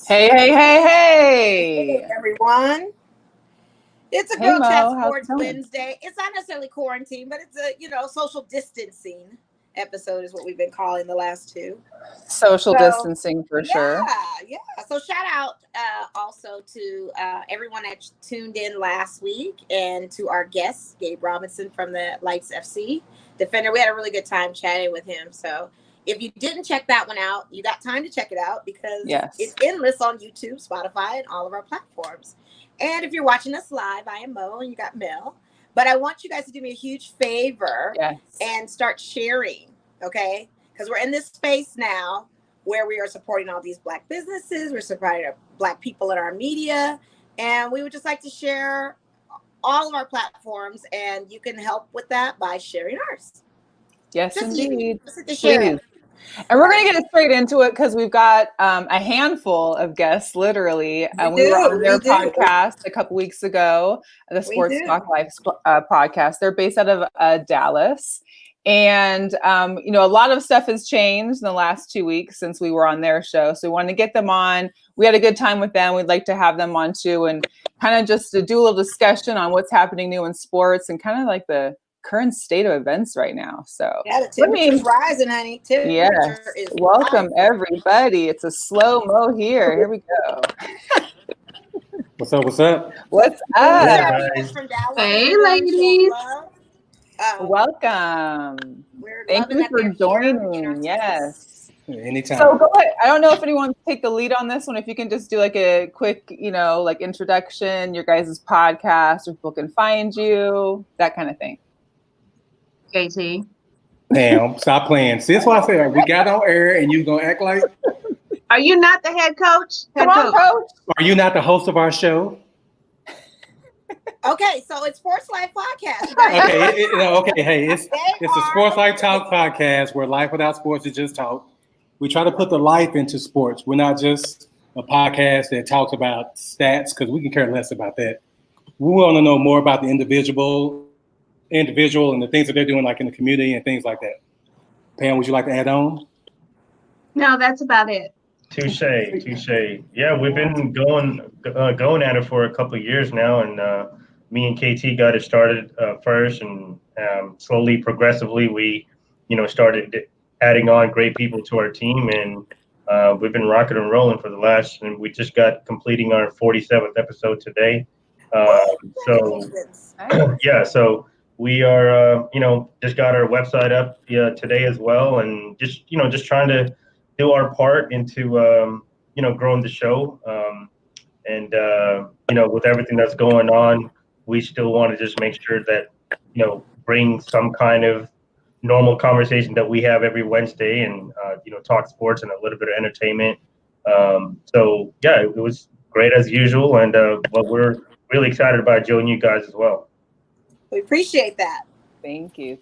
Hey, hey, hey, hey. Hey, everyone. It's a Hey, Girl Chat Mo. How's it Sports going? Wednesday. It's not necessarily quarantine, but it's a, social distancing episode is what we've been calling the last two. Social So, distancing for yeah, sure. yeah. So shout out also to everyone that tuned in last week and to our guest, Gabe Robinson from the Lights FC Defender. We had a really good time chatting with him. So if you didn't check that one out, you got time to check it out because Yes. it's endless on YouTube, Spotify, and all of our platforms. And if you're watching us live, I am Mo and you got Mel. But I want you guys to do me a huge favor Yes. and start sharing, okay? Because we're in this space now where we are supporting all these Black businesses, we're supporting Black people in our media, and we would just like to share all of our platforms, and you can help with that by sharing ours. Yes, Just easy. indeed. Just hit the share. Please. And we're going to get straight into it because we've got a handful of guests, literally. We were on their podcast a couple weeks ago, the SportsLifeTalk podcast. They're based out of Dallas. And, a lot of stuff has changed in the last 2 weeks since we were on their show. So we wanted to get them on. We had a good time with them. We'd like to have them on too and kind of just to do a little discussion on what's happening new in sports and kind of like the current state of events right now. So the temperature's rising, honey. Yes. Welcome everybody. It's a slow mo here. Here we go. What's up? What's up? What's up? Hey, ladies. Welcome. Thank you for joining. Yes. Anytime. So go ahead. I don't know if anyone can take the lead on this one. If you can just do like a quick, like introduction, your guys' podcast, where people can find you, that kind of thing. KT. Damn, stop playing. See, that's why I said we got on air and you gonna act like. Are you not the head coach? Come on, coach. Are you not the host of our show? Okay, so it's Sports Life Podcast. Okay, hey, it's the Sports Life Talk podcast where life without sports is just talk. We try to put the life into sports. We're not just a podcast that talks about stats because we can care less about that. We want to know more about the individual and the things that they're doing, like in the community and things like that. Pam, would you like to add on? No, that's about it. Touche. Yeah, we've been going at it for a couple of years now, and me and KT got it started first, and slowly, progressively, we, started adding on great people to our team, and we've been rocking and rolling for the last, and we just got completing our 47th episode today. So we are, just got our website up today as well, and just trying to do our part into, growing the show. With everything that's going on, we still want to just make sure that, bring some kind of normal conversation that we have every Wednesday and, talk sports and a little bit of entertainment. It was great as usual. And but we're really excited about joining you guys as well. We appreciate that. Thank you.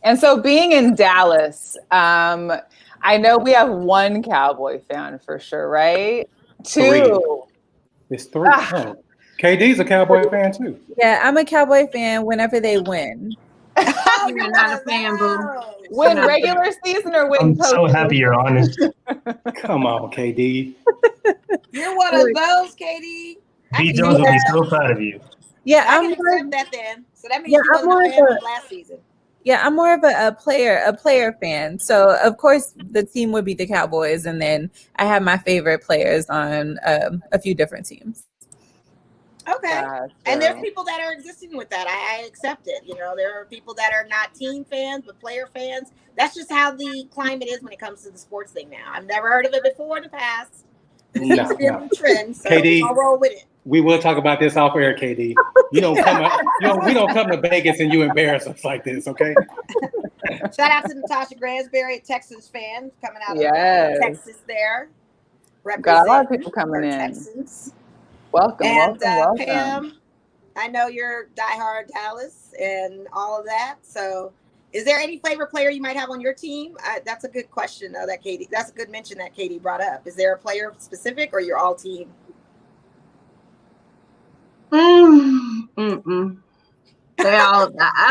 And so being in Dallas, I know we have one Cowboy fan for sure, right? Two. It's three. Oh. KD's a Cowboy fan too. Yeah, I'm a Cowboy fan whenever they win. You're not a fan, boo. Win regular season or win I'm so happy you're honest. Come on, KD. You're one of those, KD. B. Jones will be so proud of you. Yeah, I can accept that then. So that means you wasn't a fan of last season. Yeah, I'm more of a player fan. So of course the team would be the Cowboys, and then I have my favorite players on a few different teams. Okay. Gotcha. And there's people that are existing with that. I accept it. There are people that are not team fans, but player fans. That's just how the climate is when it comes to the sports thing now. I've never heard of it before in the past. No. Trend, so KD, I'll roll with it. We will talk about this off air, KD. We don't come to Vegas and you embarrass us like this, okay? Shout out to Natasha Gransberry, Texans fan, coming out of Texas there. Got a lot of people coming in. Texans. Welcome. Pam, I know you're diehard Dallas and all of that. So is there any favorite player you might have on your team? That's a good question, though, that's a good mention that Katie brought up. Is there a player specific or you're all team? I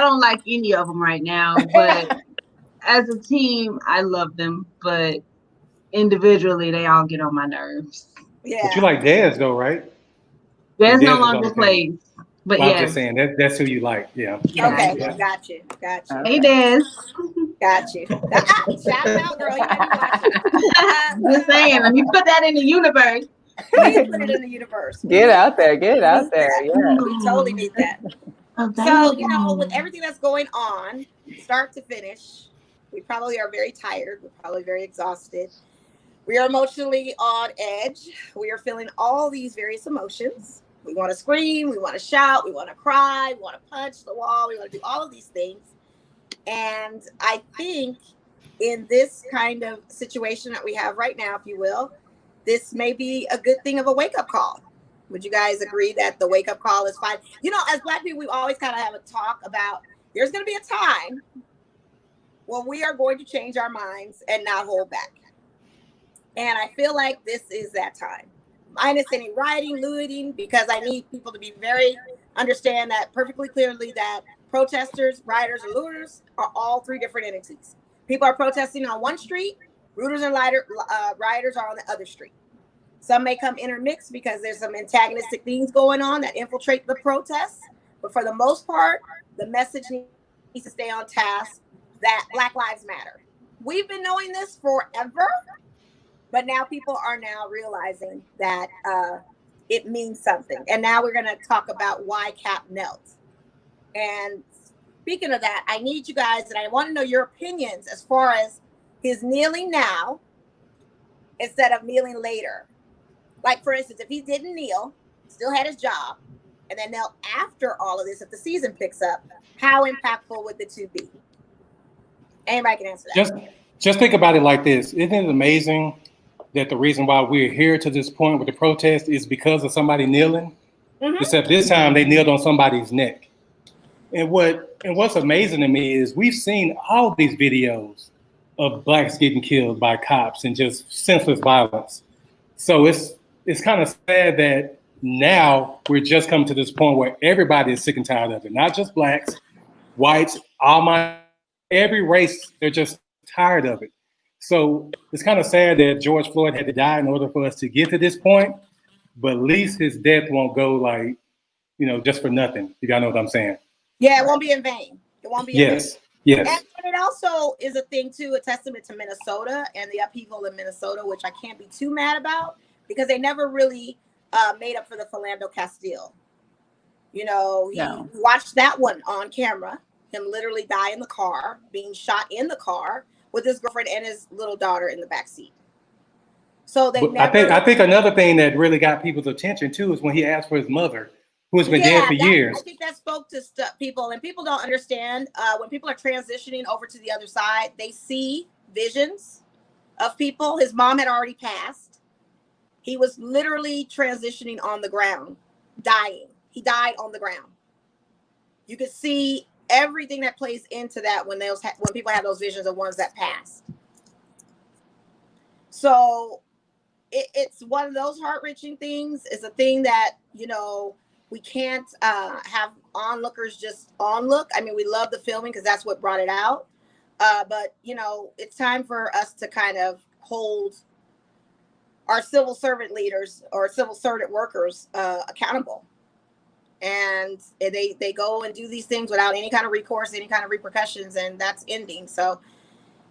don't like any of them right now, but as a team, I love them. But individually, they all get on my nerves. Yeah. But you like Dez though, right? Dez no Dez is on longer the team. plays, but Well, I'm yes. just saying that's who you like. Yeah. Okay, Yeah. got you. Hey, Dez. Got you. Shout him out, girl. He might be watching. Just saying, let me put that in the universe. Please put it in the universe. Get out there. Get out there. That. Yeah. We totally need that. So, you know, with everything that's going on, start to finish, we probably are very tired. We're probably very exhausted. We are emotionally on edge. We are feeling all these various emotions. We want to scream. We want to shout. We want to cry. We want to punch the wall. We want to do all of these things. And I think in this kind of situation that we have right now, if you will, this may be a good thing of a wake-up call. Would you guys agree that the wake-up call is fine? You know, as Black people, we always kind of have a talk about there's going to be a time when we are going to change our minds and not hold back. And I feel like this is that time. Minus any rioting, looting, because I need people to be very understand that perfectly clearly that protesters, rioters, and looters are all three different entities. People are protesting on one street, looters and rioters are on the other street. Some may come intermixed because there's some antagonistic things going on that infiltrate the protests. But for the most part, the message needs to stay on task that Black Lives Matter. We've been knowing this forever, but now people are now realizing that it means something. And now we're going to talk about why Cap knelt. And speaking of that, I need you guys, and I want to know your opinions as far as his kneeling now instead of kneeling later. Like, for instance, if he didn't kneel, still had his job, and then knelt after all of this, if the season picks up, how impactful would the two be? Anybody can answer that. Just think about it like this. Isn't it amazing that the reason why we're here to this point with the protest is because of somebody kneeling? Mm-hmm. Except this time they kneeled on somebody's neck. And what's amazing to me is we've seen all these videos of Blacks getting killed by cops and just senseless violence. So it's kind of sad that now we're just coming to this point where everybody is sick and tired of it. Not just Blacks, whites, every race, they're just tired of it. So it's kind of sad that George Floyd had to die in order for us to get to this point, but at least his death won't go like, just for nothing. You gotta know what I'm saying. Yeah, it won't be in vain. It won't be in vain. Yes. And it also is a thing too, a testament to Minnesota and the upheaval in Minnesota, which I can't be too mad about because they never really made up for the Philando Castile. He watched that one on camera, him literally die in the car, being shot in the car with his girlfriend and his little daughter in the back seat. So I think another thing that really got people's attention too is when he asked for his mother, who has been dead for years. I think that spoke to people, and people don't understand when people are transitioning over to the other side, they see visions of people. His mom had already passed. He was literally transitioning on the ground, dying. He died on the ground. You could see everything that plays into that when people have those visions of ones that passed. So it's one of those heart-wrenching things. It's a thing that, we can't have onlookers just onlook. I mean, we love the filming because that's what brought it out. But, it's time for us to kind of hold our civil servant leaders or civil servant workers accountable. And they go and do these things without any kind of recourse, any kind of repercussions, and that's ending. So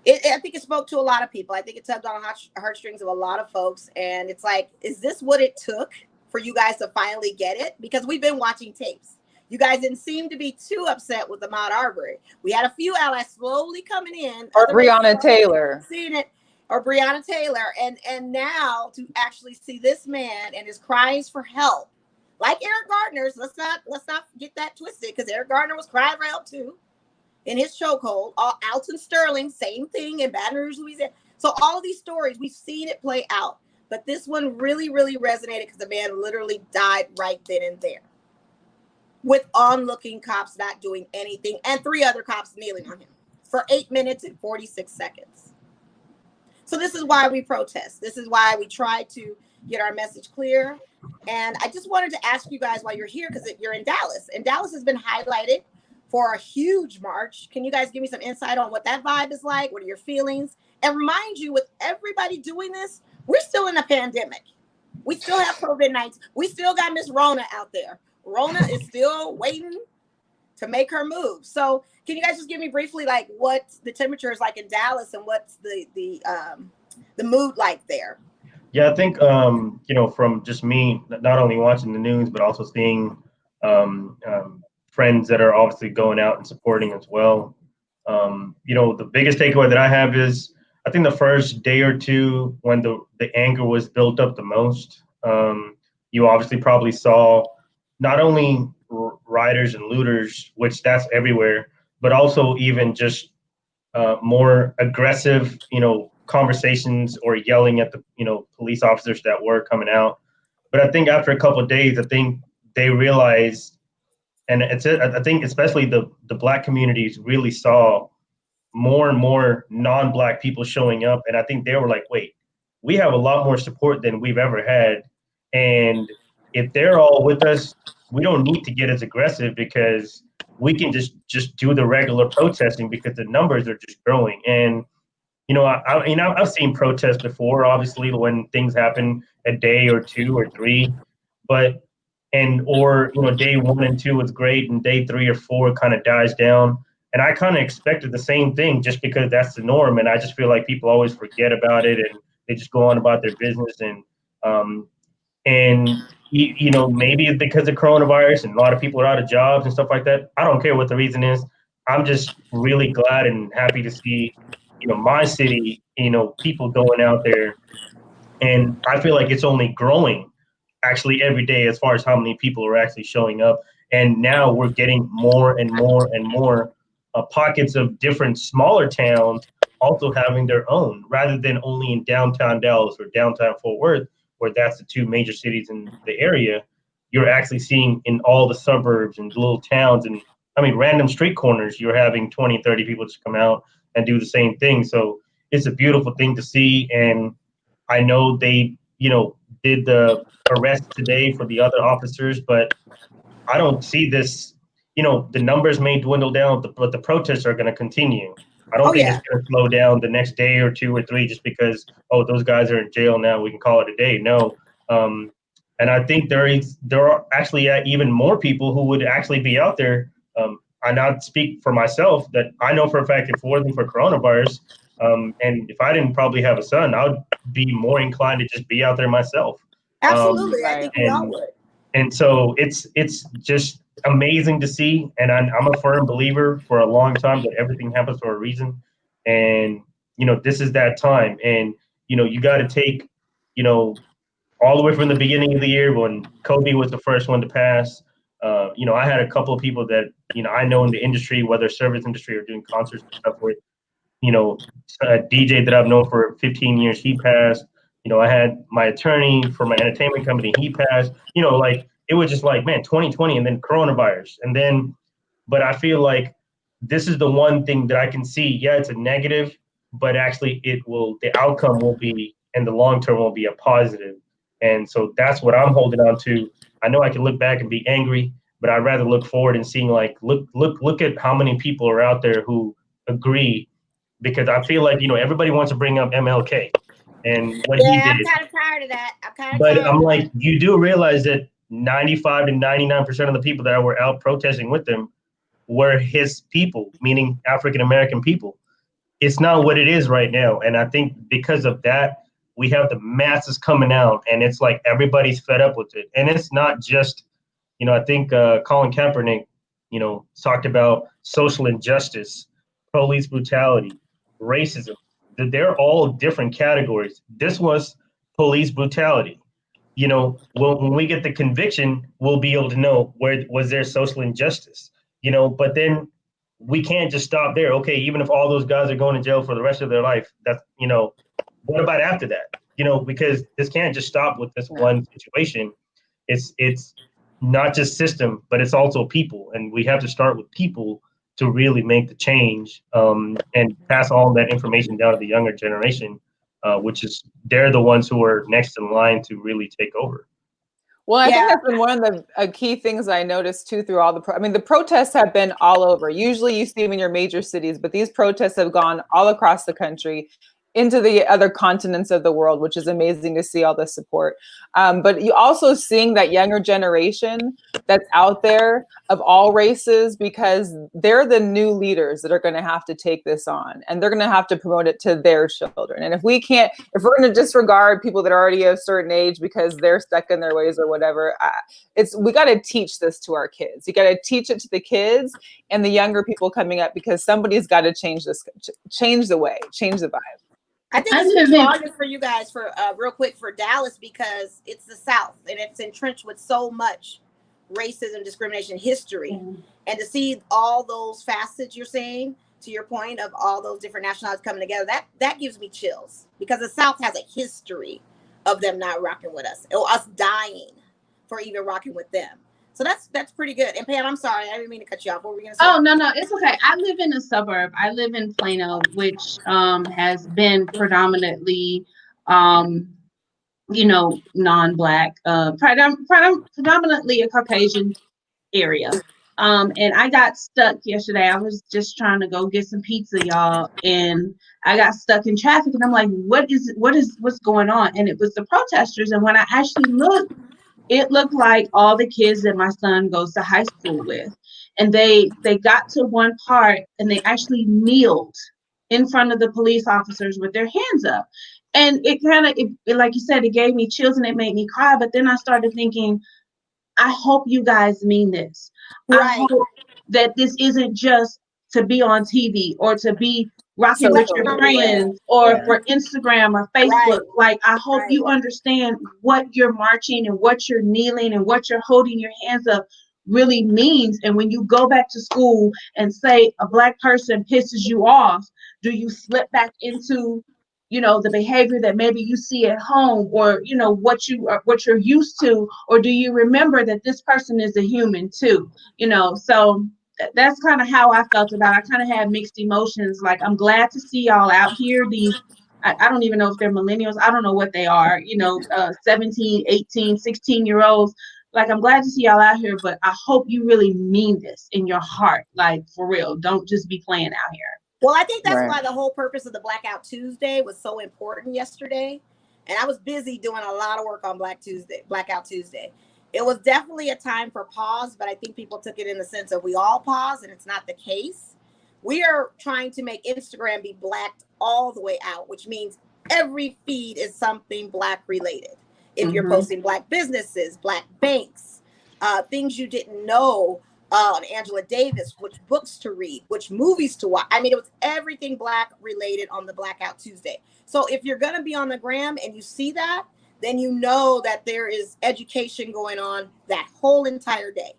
I think it spoke to a lot of people. I think it tugged on heartstrings of a lot of folks. And it's like, is this what it took for you guys to finally get it? Because we've been watching tapes. You guys didn't seem to be too upset with Ahmaud Arbery. We had a few allies slowly coming in. Or Breonna Taylor. Seeing it. Or Breonna Taylor. And now to actually see this man and his cries for help, like Eric Gardner's, let's not get that twisted, because Eric Gardner was crying for help too in his chokehold. Alton Sterling, same thing in Baton Rouge, Louisiana. So all of these stories, we've seen it play out. But this one really, really resonated because the man literally died right then and there, with onlooking cops not doing anything and 3 other cops kneeling on him for 8 minutes and 46 seconds. So this is why we protest. This is why we try to get our message clear. And I just wanted to ask you guys while you're here, because you're in Dallas, and Dallas has been highlighted for a huge march. Can you guys give me some insight on what that vibe is like? What are your feelings? And remind you, with everybody doing this, we're still in a pandemic. We still have COVID-19. We still got Miss Rona out there. Rona is still waiting to make her move. So can you guys just give me briefly like what the temperature is like in Dallas and what's the mood like there? Yeah, I think from just me not only watching the news but also seeing friends that are obviously going out and supporting as well. The biggest takeaway that I have is I think the first day or two when the anger was built up the most, you obviously probably saw not only rioters and looters, which that's everywhere, but also even just more aggressive, conversations or yelling at the, police officers that were coming out. But I think after a couple of days, I think they realized, and I think especially the Black communities really saw more and more non-Black people showing up. And I think they were like, wait, we have a lot more support than we've ever had. And if they're all with us, we don't need to get as aggressive because we can just do the regular protesting because the numbers are just growing. And, I've seen protests before, obviously, when things happen a day or two or three, but day 1 and 2 was great and day 3 or 4 kind of dies down. And I kind of expected the same thing just because that's the norm. And I just feel like people always forget about it and they just go on about their business. Maybe it's because of coronavirus and a lot of people are out of jobs and stuff like that. I don't care what the reason is. I'm just really glad and happy to see, my city, people going out there. And I feel like it's only growing actually every day as far as how many people are actually showing up. And now we're getting more and more and more pockets of different smaller towns also having their own, rather than only in downtown Dallas or downtown Fort Worth, where that's the two major cities in the area. You're actually seeing in all the suburbs and little towns and random street corners, you're having 20, 30 people just come out and do the same thing. So it's a beautiful thing to see. And I know they, did the arrest today for the other officers, but I don't see this, the numbers may dwindle down, but the protests are going to continue. I don't think it's going to slow down the next day or 2 or 3 just because, those guys are in jail now, we can call it a day. No. And I think there are actually even more people who would actually be out there. I not speak for myself, that I know for a fact if it wasn't for coronavirus, and if I didn't probably have a son, I would be more inclined to just be out there myself. Absolutely, I think we all would. And so it's just amazing to see. And I'm a firm believer for a long time that everything happens for a reason. And, this is that time. And, you got to take, all the way from the beginning of the year when Kobe was the first one to pass. I had a couple of people that, I know in the industry, whether service industry or doing concerts and stuff with, a DJ that I've known for 15 years, he passed. I had my attorney for my entertainment company, he passed. It was just like, man, 2020 and then coronavirus. And then, but I feel like this is the one thing that I can see. Yeah, it's a negative, but actually the outcome will be, and the long term will be a positive. And so that's what I'm holding on to. I know I can look back and be angry, but I'd rather look forward and seeing look at how many people are out there who agree, because I feel like, everybody wants to bring up MLK and what he did. I'm kind of tired of that. But I'm like, you do realize that 95 to 99% of the people that were out protesting with him were his people, meaning African-American people. It's not what it is right now. And I think because of that, we have the masses coming out and it's like everybody's fed up with it. And it's not just, I think Colin Kaepernick, talked about social injustice, police brutality, racism. They're all different categories. This was police brutality. When we get the conviction, we'll be able to know where was there social injustice, but then we can't just stop there. Okay, even if all those guys are going to jail for the rest of their life, that's, what about after that? Because this can't just stop with this one situation. It's not just system, but it's also people. And we have to start with people to really make the change and pass all that information down to the younger generation, which is they're the ones who are next in line to really take over. Well, I think that's been one of the key things I noticed too through all the protests have been all over. Usually you see them in your major cities, but these protests have gone all across the country. into the other continents of the world, which is amazing to see all the support. But you also seeing that younger generation that's out there of all races, because they're the new leaders that are going to have to take this on, and they're going to have to promote it to their children. And if we're going to disregard people that are already of a certain age because they're stuck in their ways or whatever, we got to teach this to our kids. You got to teach it to the kids and the younger people coming up, because somebody's got to change the way, change the vibe. I think it's a argument for you guys for real quick for Dallas, because it's the South and it's entrenched with so much racism, discrimination history. And to see all those facets you're saying, to your point of all those different nationalities coming together, that gives me chills, because the South has a history of them not rocking with us, or us dying for even rocking with them. So that's pretty good. And Pam, I'm sorry, I didn't mean to cut you off. What were we gonna say? Oh, no, it's okay. I live in a suburb. I live in Plano, which has been predominantly non-Black, predominantly a Caucasian area. And I got stuck yesterday. I was just trying to go get some pizza, y'all, and I got stuck in traffic. And I'm like, what's going on? And it was the protesters. And when I actually looked, it looked like all the kids that my son goes to high school with. And they got to one part and they actually kneeled in front of the police officers with their hands up. And it kind of, like you said, it gave me chills and it made me cry. But then I started thinking, I hope you guys mean this. Right. I hope that this isn't just to be on TV or to be rocking with your friends or for Instagram or Facebook. Like, I hope you understand what you're marching and what you're kneeling and what you're holding your hands up really means. And when you go back to school and say a Black person pisses you off, do you slip back into the behavior that maybe you see at home, or what you're used to, or do you remember that this person is a human too? So that's kind of how I felt about it. I kind of had mixed emotions. Like, I'm glad to see y'all out here. These I don't even know if they're millennials. I don't know what they are, 17, 18, 16-year-olds. Like, I'm glad to see y'all out here, but I hope you really mean this in your heart. Like, for real, don't just be playing out here. Well, I think that's why the whole purpose of the Blackout Tuesday was so important yesterday. And I was busy doing a lot of work on Blackout Tuesday. It was definitely a time for pause, but I think people took it in the sense of we all pause, and it's not the case. We are trying to make Instagram be blacked all the way out, which means every feed is something Black related. If you're posting Black businesses, Black banks, things you didn't know, on Angela Davis, which books to read, which movies to watch. I mean, it was everything Black related on the Blackout Tuesday. So if you're going to be on the gram and you see that, then you know that there is education going on that whole entire day.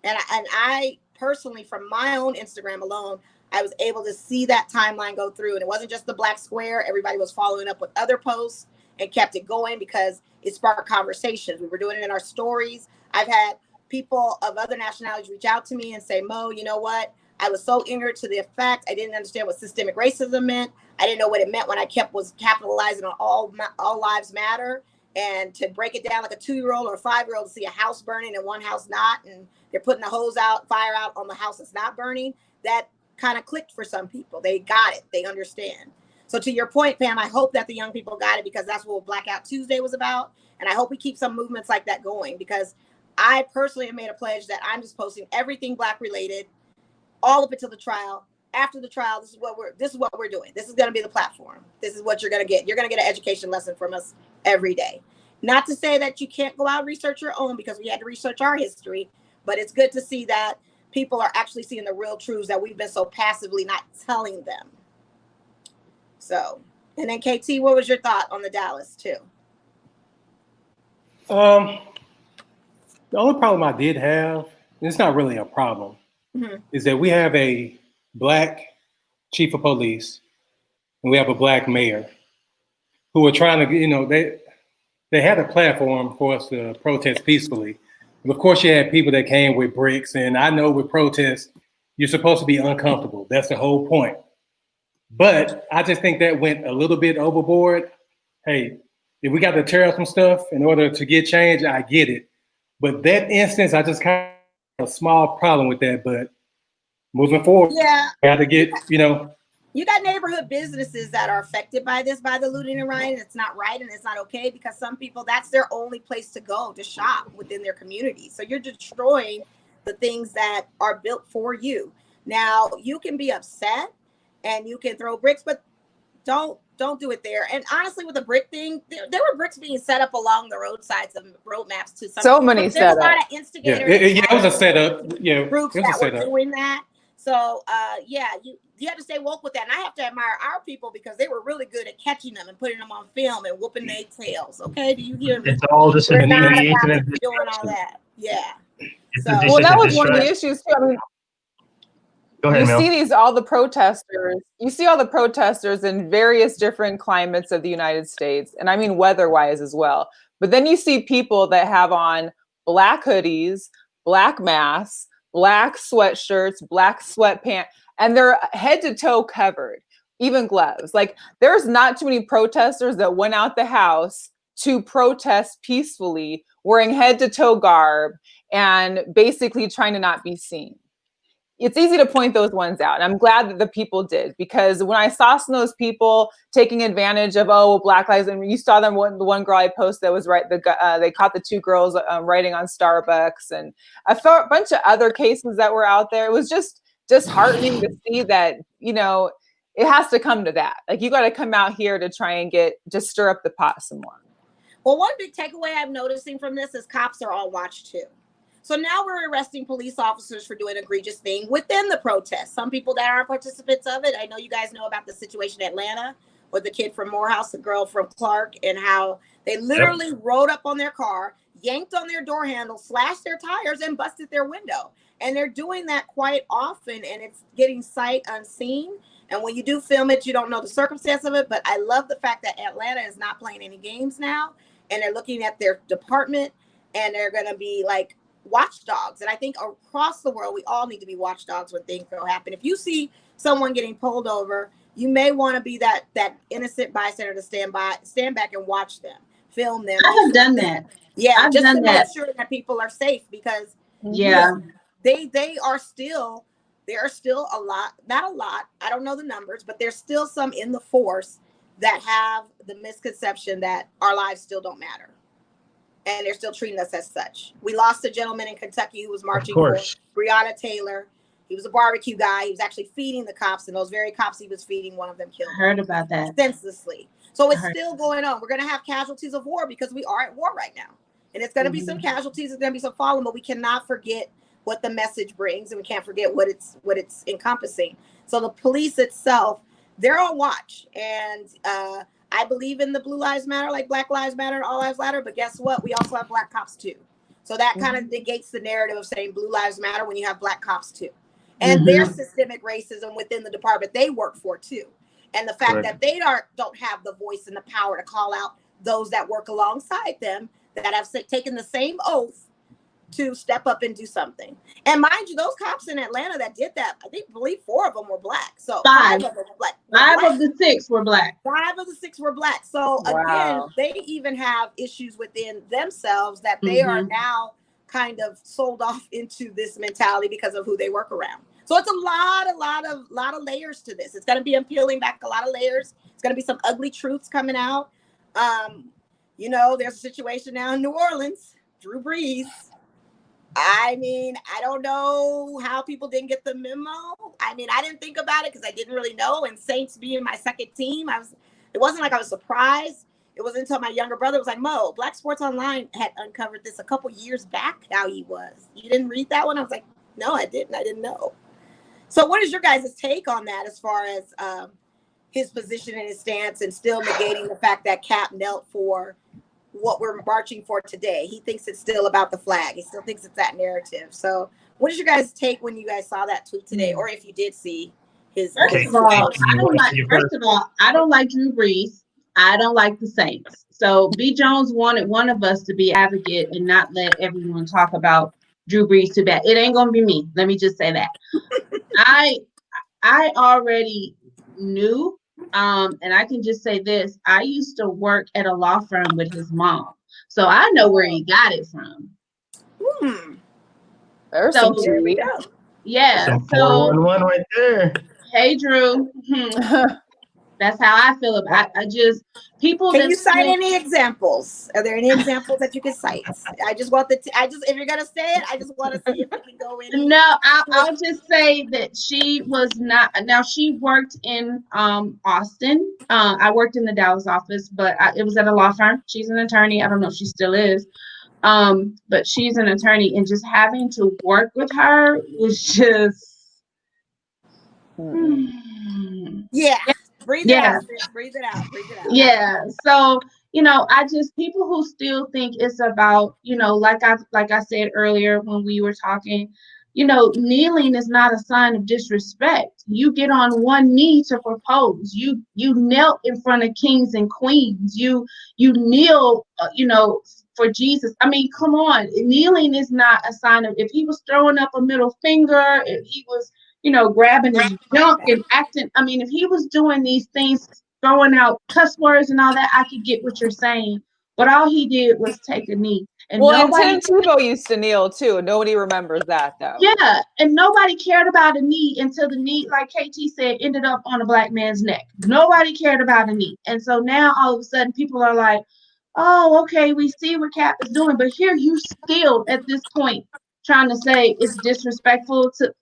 And I personally, from my own Instagram alone, I was able to see that timeline go through. And it wasn't just the Black square. Everybody was following up with other posts and kept it going because it sparked conversations. We were doing it in our stories. I've had people of other nationalities reach out to me and say, Mo, you know what? I was so ignorant to the fact. I didn't understand what systemic racism meant. I didn't know what it meant when I was capitalizing on all lives matter. And to break it down like a 2-year-old or a 5-year-old to see a house burning and one house not, and they're putting the fire out on the house that's not burning, that kind of clicked for some people. They got it. They understand. So to your point, Pam, I hope that the young people got it, because that's what Blackout Tuesday was about. And I hope we keep some movements like that going, because I personally have made a pledge that I'm just posting everything Black related, all up until the trial. After the trial, this is what we're doing. This is going to be the platform. This is what you're going to get. You're going to get an education lesson from us every day. Not to say that you can't go out and research your own, because we had to research our history, but it's good to see that people are actually seeing the real truths that we've been so passively not telling them. So, and then KT, what was your thought on the Dallas too? The only problem I did have, and it's not really a problem, is that we have a Black chief of police and we have a Black mayor who are trying to, they had a platform for us to protest peacefully. And of course, you had people that came with bricks, and I know with protests, you're supposed to be uncomfortable. That's the whole point. But I just think that went a little bit overboard. Hey, if we got to tear up some stuff in order to get change, I get it. But that instance, I just kind of have a small problem with that. But moving forward, we have to get, You got neighborhood businesses that are affected by this, by the looting and rioting. It's not right and it's not okay because some people, that's their only place to go to shop within their community. So you're destroying the things that are built for you. Now, you can be upset and you can throw bricks, but don't do it there. And honestly, with the brick thing, there were bricks being set up along the roadsides of road maps to some. So many there's a lot of instigators. It was a setup. Yeah, groups that were doing that. So you have to stay woke with that. And I have to admire our people because they were really good at catching them and putting them on film and whooping their tails. Okay, do you hear me? It's all just We're not doing all that. Yeah. Well, that was one of the issues too. I mean, go ahead, you see all the protesters. You see all the protesters in various different climates of the United States, and I mean weather-wise as well. But then you see people that have on black hoodies, black masks, black sweatshirts, black sweatpants, and they're head to toe covered, even gloves. Like, there's not too many protesters that went out the house to protest peacefully, wearing head to toe garb and basically trying to not be seen. It's easy to point those ones out. And I'm glad that the people did, because when I saw some of those people taking advantage of, Black Lives, and you saw them, the one girl I posted that was they caught the two girls writing on Starbucks, and a bunch of other cases that were out there. It was just disheartening to see that, it has to come to that. Like, you got to come out here to try and just stir up the pot some more. Well, one big takeaway I'm noticing from this is cops are on watch too. So now we're arresting police officers for doing egregious things within the protest. Some people that aren't participants of it. I know you guys know about the situation in Atlanta with the kid from Morehouse, the girl from Clark, and how they literally rode up on their car, yanked on their door handle, slashed their tires, and busted their window. And they're doing that quite often, and it's getting sight unseen. And when you do film it, you don't know the circumstance of it. But I love the fact that Atlanta is not playing any games now, and they're looking at their department, and they're going to be like watchdogs. And I think across the world, we all need to be watchdogs when things go happen. If you see someone getting pulled over, you may want to be that innocent bystander to stand back and watch them, film them. I have done that. Yeah, I've just done to that. make sure that people are safe, because they are still, there are still not a lot, I don't know the numbers, but there's still some in the force that have the misconception that our lives still don't matter. And they're still treating us as such. We lost a gentleman in Kentucky who was marching for Breonna Taylor. He was a barbecue guy. He was actually feeding the cops, and those very cops he was feeding, one of them killed him. I heard about that. Senselessly. So it's still going on. We're going to have casualties of war because we are at war right now. And it's going to be some casualties. It's going to be some fallen, but we cannot forget what the message brings, and we can't forget what it's encompassing. So the police itself, they're on watch. And I believe in the Blue Lives Matter, like Black Lives Matter and All Lives Matter, but guess what? We also have black cops too. So that kind of negates the narrative of saying Blue Lives Matter when you have black cops too. And there's systemic racism within the department they work for too. And the fact that they don't have the voice and the power to call out those that work alongside them that have taken the same oath to step up and do something. And mind you, those cops in Atlanta that did that, I believe 4 of them were black. So 5 of them were black. 5 of the 6 were black. 5 of the 6 were black. So again, they even have issues within themselves that they are now kind of sold off into this mentality because of who they work around. So it's a lot of layers to this. It's going to be peeling back a lot of layers. It's going to be some ugly truths coming out. There's a situation now in New Orleans, Drew Brees. I mean, I don't know how people didn't get the memo. I mean, I didn't think about it because I didn't really know. And Saints being my second team, it wasn't like I was surprised. It wasn't until my younger brother was like, Mo, Black Sports Online had uncovered this a couple years back, how he was. You didn't read that one? I was like, no, I didn't. I didn't know. So what is your guys' take on that as far as his position and his stance, and still negating the fact that Cap knelt for what we're marching for today? He thinks it's still about the flag. He still thinks it's that narrative. So what is your guys' take when you guys saw that tweet today, or if you did see his? First of all, I don't like Drew Brees. I don't like the Saints. So B. Jones wanted one of us to be advocate and not let everyone talk about Drew Brees too bad. It ain't gonna be me. Let me just say that. I already knew. And I can just say this, I used to work at a law firm with his mom. So I know where he got it from. There's some yeah. Some 411 right there. Hey, Drew. That's how I feel about it. I just people. Can you cite any examples? Are there any examples that you can cite? I just want if you're gonna say it, I just want to see if we can go in. No, I'll just say that she was not. Now she worked in Austin. I worked in the Dallas office, but it was at a law firm. She's an attorney. I don't know if she still is. But she's an attorney, and just having to work with her was just. Yeah. Breathe it out. Breathe it out. Breathe it out. Yeah. So, I just people who still think it's about, like I said earlier when we were talking, kneeling is not a sign of disrespect. You get on one knee to propose. You knelt in front of kings and queens. You kneel, for Jesus. I mean, come on. Kneeling is not a sign of, if he was throwing up a middle finger, if he was grabbing his junk and acting. I mean, if he was doing these things, throwing out cuss words and all that, I could get what you're saying. But all he did was take a knee. And Tim Tebow used to kneel too. Nobody remembers that though. Yeah, and nobody cared about a knee until the knee, like KT said, ended up on a black man's neck. Nobody cared about a knee. And so now all of a sudden people are like, oh, okay, we see what Cap is doing. But here you still at this point trying to say it's disrespectful to.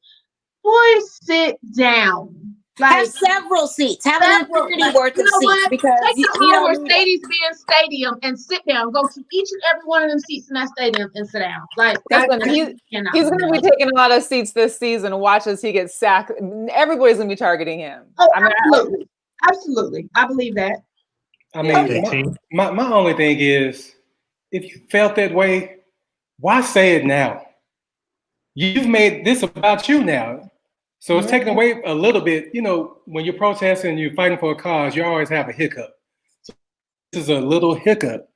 Boy, sit down. Have several seats. Have an infinity worth of seats because you know Mercedes Benz Stadium and sit down. Go to each and every one of them seats in that stadium and sit down. Like he's going to be taking a lot of seats this season. Watch as he gets sacked. Everybody's going to be targeting him. Oh, absolutely. I believe that. I mean, my only thing is, if you felt that way, why say it now? You've made this about you now. So it's taken away a little bit. When you're protesting and you're fighting for a cause, you always have a hiccup. So this is a little hiccup.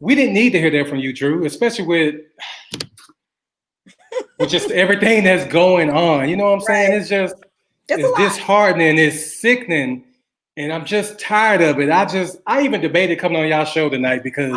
We didn't need to hear that from you, Drew, especially with just everything that's going on. You know what I'm saying? It's just, it's disheartening, it's sickening, and I'm just tired of it. I even debated coming on y'all show tonight because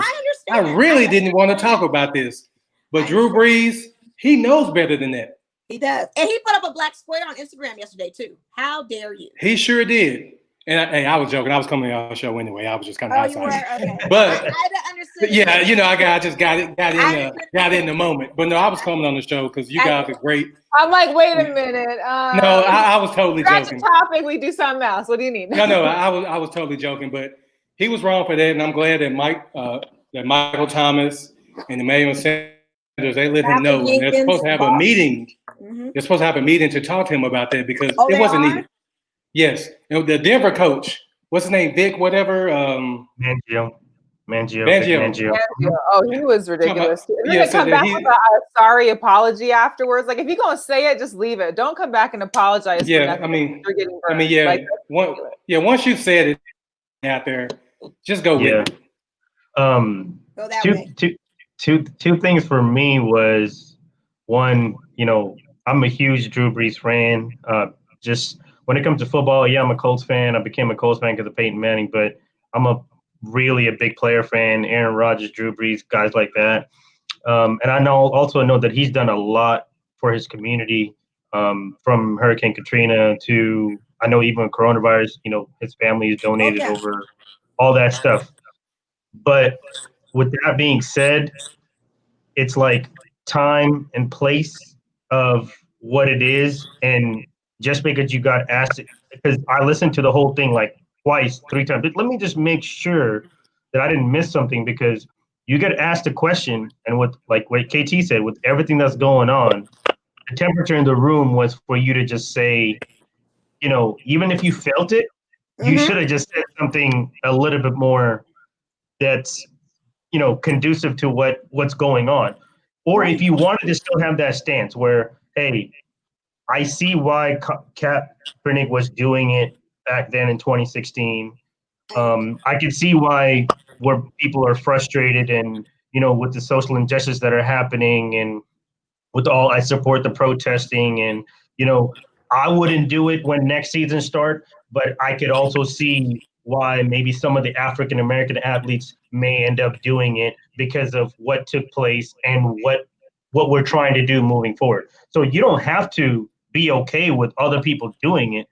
I really didn't want to talk about this. But Drew Brees, he knows better than that. He does. And he put up a black square on Instagram yesterday, too. How dare you? He sure did. And I was joking. I was coming on the show anyway. I was just kind of outside. You were? Okay. But I understood. Yeah, I just got in the moment. But no, I was coming on the show because you guys are great. I'm like, wait a minute. No, I was totally joking. That's a topic. We do something else. What do you need? No, I was totally joking. But he was wrong for that, and I'm glad that Michael Thomas and Emmanuel Sanders, they let him know. And they're supposed to have a meeting. Mm-hmm. They're supposed to have a meeting to talk to him about that because it wasn't needed. Yes. And the Denver coach, what's his name? Vic, whatever. Mangio. Oh, he was ridiculous. And then come back with a sorry apology afterwards. Like, if you're going to say it, just leave it. Don't come back and apologize. Yeah, once you said it out there, just go with it. Go that way. Two things for me was, one, I'm a huge Drew Brees fan. Just when it comes to football, I'm a Colts fan. I became a Colts fan because of Peyton Manning, but I'm really a big player fan. Aaron Rodgers, Drew Brees, guys like that. And I also know that he's done a lot for his community, from Hurricane Katrina to, I know even coronavirus, his family has donated over all that stuff. But with that being said, it's like time and place of what it is. And just because you got asked it, because I listened to the whole thing like twice, 3 times, but let me just make sure that I didn't miss something, because you get asked a question, and with like what KT said, with everything that's going on, the temperature in the room was for you to just say, even if you felt it, you should have just said something a little bit more that's, conducive to what's going on. Or if you wanted to still have that stance where, hey, I see why Kaepernick was doing it back then in 2016. I can see where people are frustrated and, with the social injustice that are happening, and with I support the protesting, and, I wouldn't do it when next season starts, but I could also see why maybe some of the African-American athletes may end up doing it because of what took place and what we're trying to do moving forward. So you don't have to be okay with other people doing it.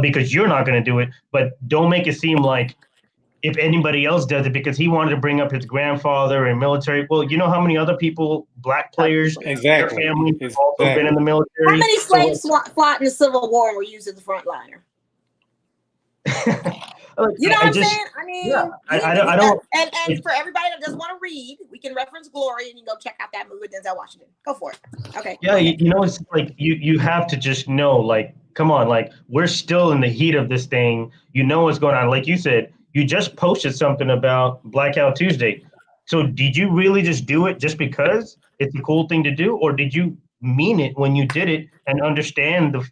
because you're not going to do it, but don't make it seem like if anybody else does it, because he wanted to bring up his grandfather and military. Well, you know how many other people, black players, their families have also been in the military. How many slaves fought in the Civil War and were used as the frontliner? You know what I'm saying? I mean, yeah, I don't. And for everybody that doesn't want to read, we can reference Glory and you can go check out that movie with Denzel Washington. Go for it. Okay. Yeah, you know, it's like you have to just know, like, come on, like, we're still in the heat of this thing. You know what's going on. Like you said, you just posted something about Blackout Tuesday. So did you really just do it just because it's a cool thing to do, or did you mean it when you did it and understand the,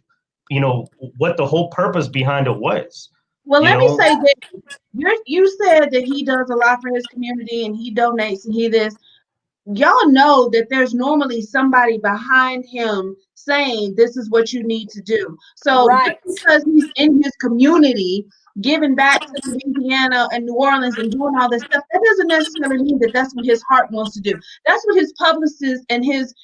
you know, what the whole purpose behind it was? Well, let me say that you said that he does a lot for his community and he donates and he this. Y'all know that there's normally somebody behind him saying this is what you need to do. So because he's in his community, giving back to Louisiana and New Orleans and doing all this stuff, that doesn't necessarily mean that that's what his heart wants to do. That's what his publicist and his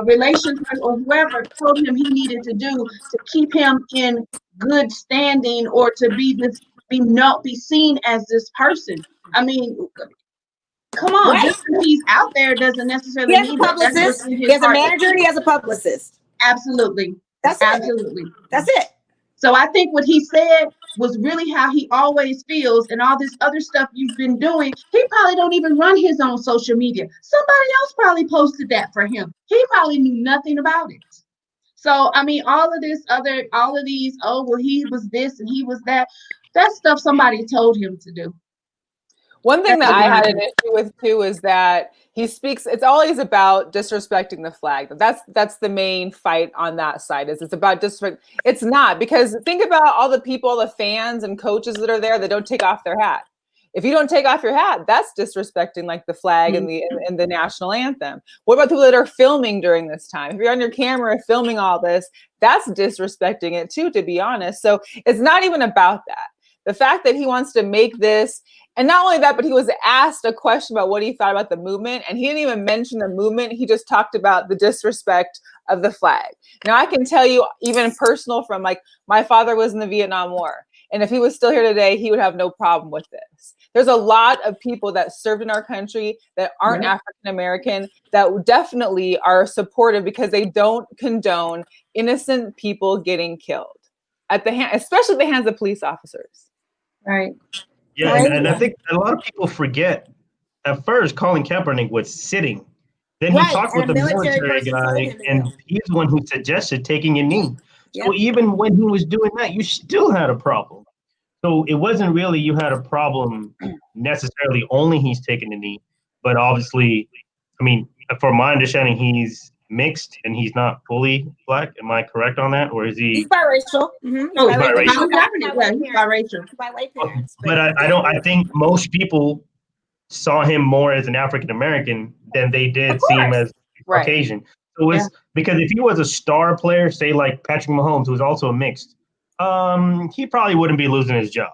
relations or whoever told him he needed to do to keep him in good standing or to be seen as this person. I mean, come on, just because he's out there doesn't necessarily mean that that's what's in his He has a manager and he has a publicist. Absolutely. That's absolutely. That's it. So I think what he said was really how he always feels, and all this other stuff you've been doing, he probably don't even run his own social media. Somebody else probably posted that for him. He probably knew nothing about it. So, I mean, all of these, oh, well, he was this and he was that. That's stuff somebody told him to do. One thing that I had an issue with too is that he speaks, it's always about disrespecting the flag. That's the main fight on that side, is it's about disrespect. It's not, because think about all the people, the fans and coaches that are there that don't take off their hat. If you don't take off your hat, that's disrespecting like the flag and the national anthem. What about people that are filming during this time? If you're on your camera filming all this, that's disrespecting it too, to be honest. So it's not even about that. The fact that he wants to make this, and not only that, but he was asked a question about what he thought about the movement, and he didn't even mention the movement. He just talked about the disrespect of the flag. Now, I can tell you, even personal, from like, my father was in the Vietnam War, and if he was still here today, he would have no problem with this. There's a lot of people that served in our country that aren't African American that definitely are supportive, because they don't condone innocent people getting killed at the hand, especially at the hands of police officers. Right. Yeah, and I think a lot of people forget. At first, Colin Kaepernick was sitting. Then he talked with the military guy, and he's the one who suggested taking a knee. So even when he was doing that, you still had a problem. So it wasn't really you had a problem necessarily only he's taking a knee, but obviously, I mean, from my understanding, he's mixed and he's not fully black. Am I correct on that, or is he? He's biracial. He's biracial. He's biracial. By white parents. But I don't. I think most people saw him more as an African American than they did see him as Caucasian. So it's because if he was a star player, say like Patrick Mahomes, who's also a mixed, he probably wouldn't be losing his job,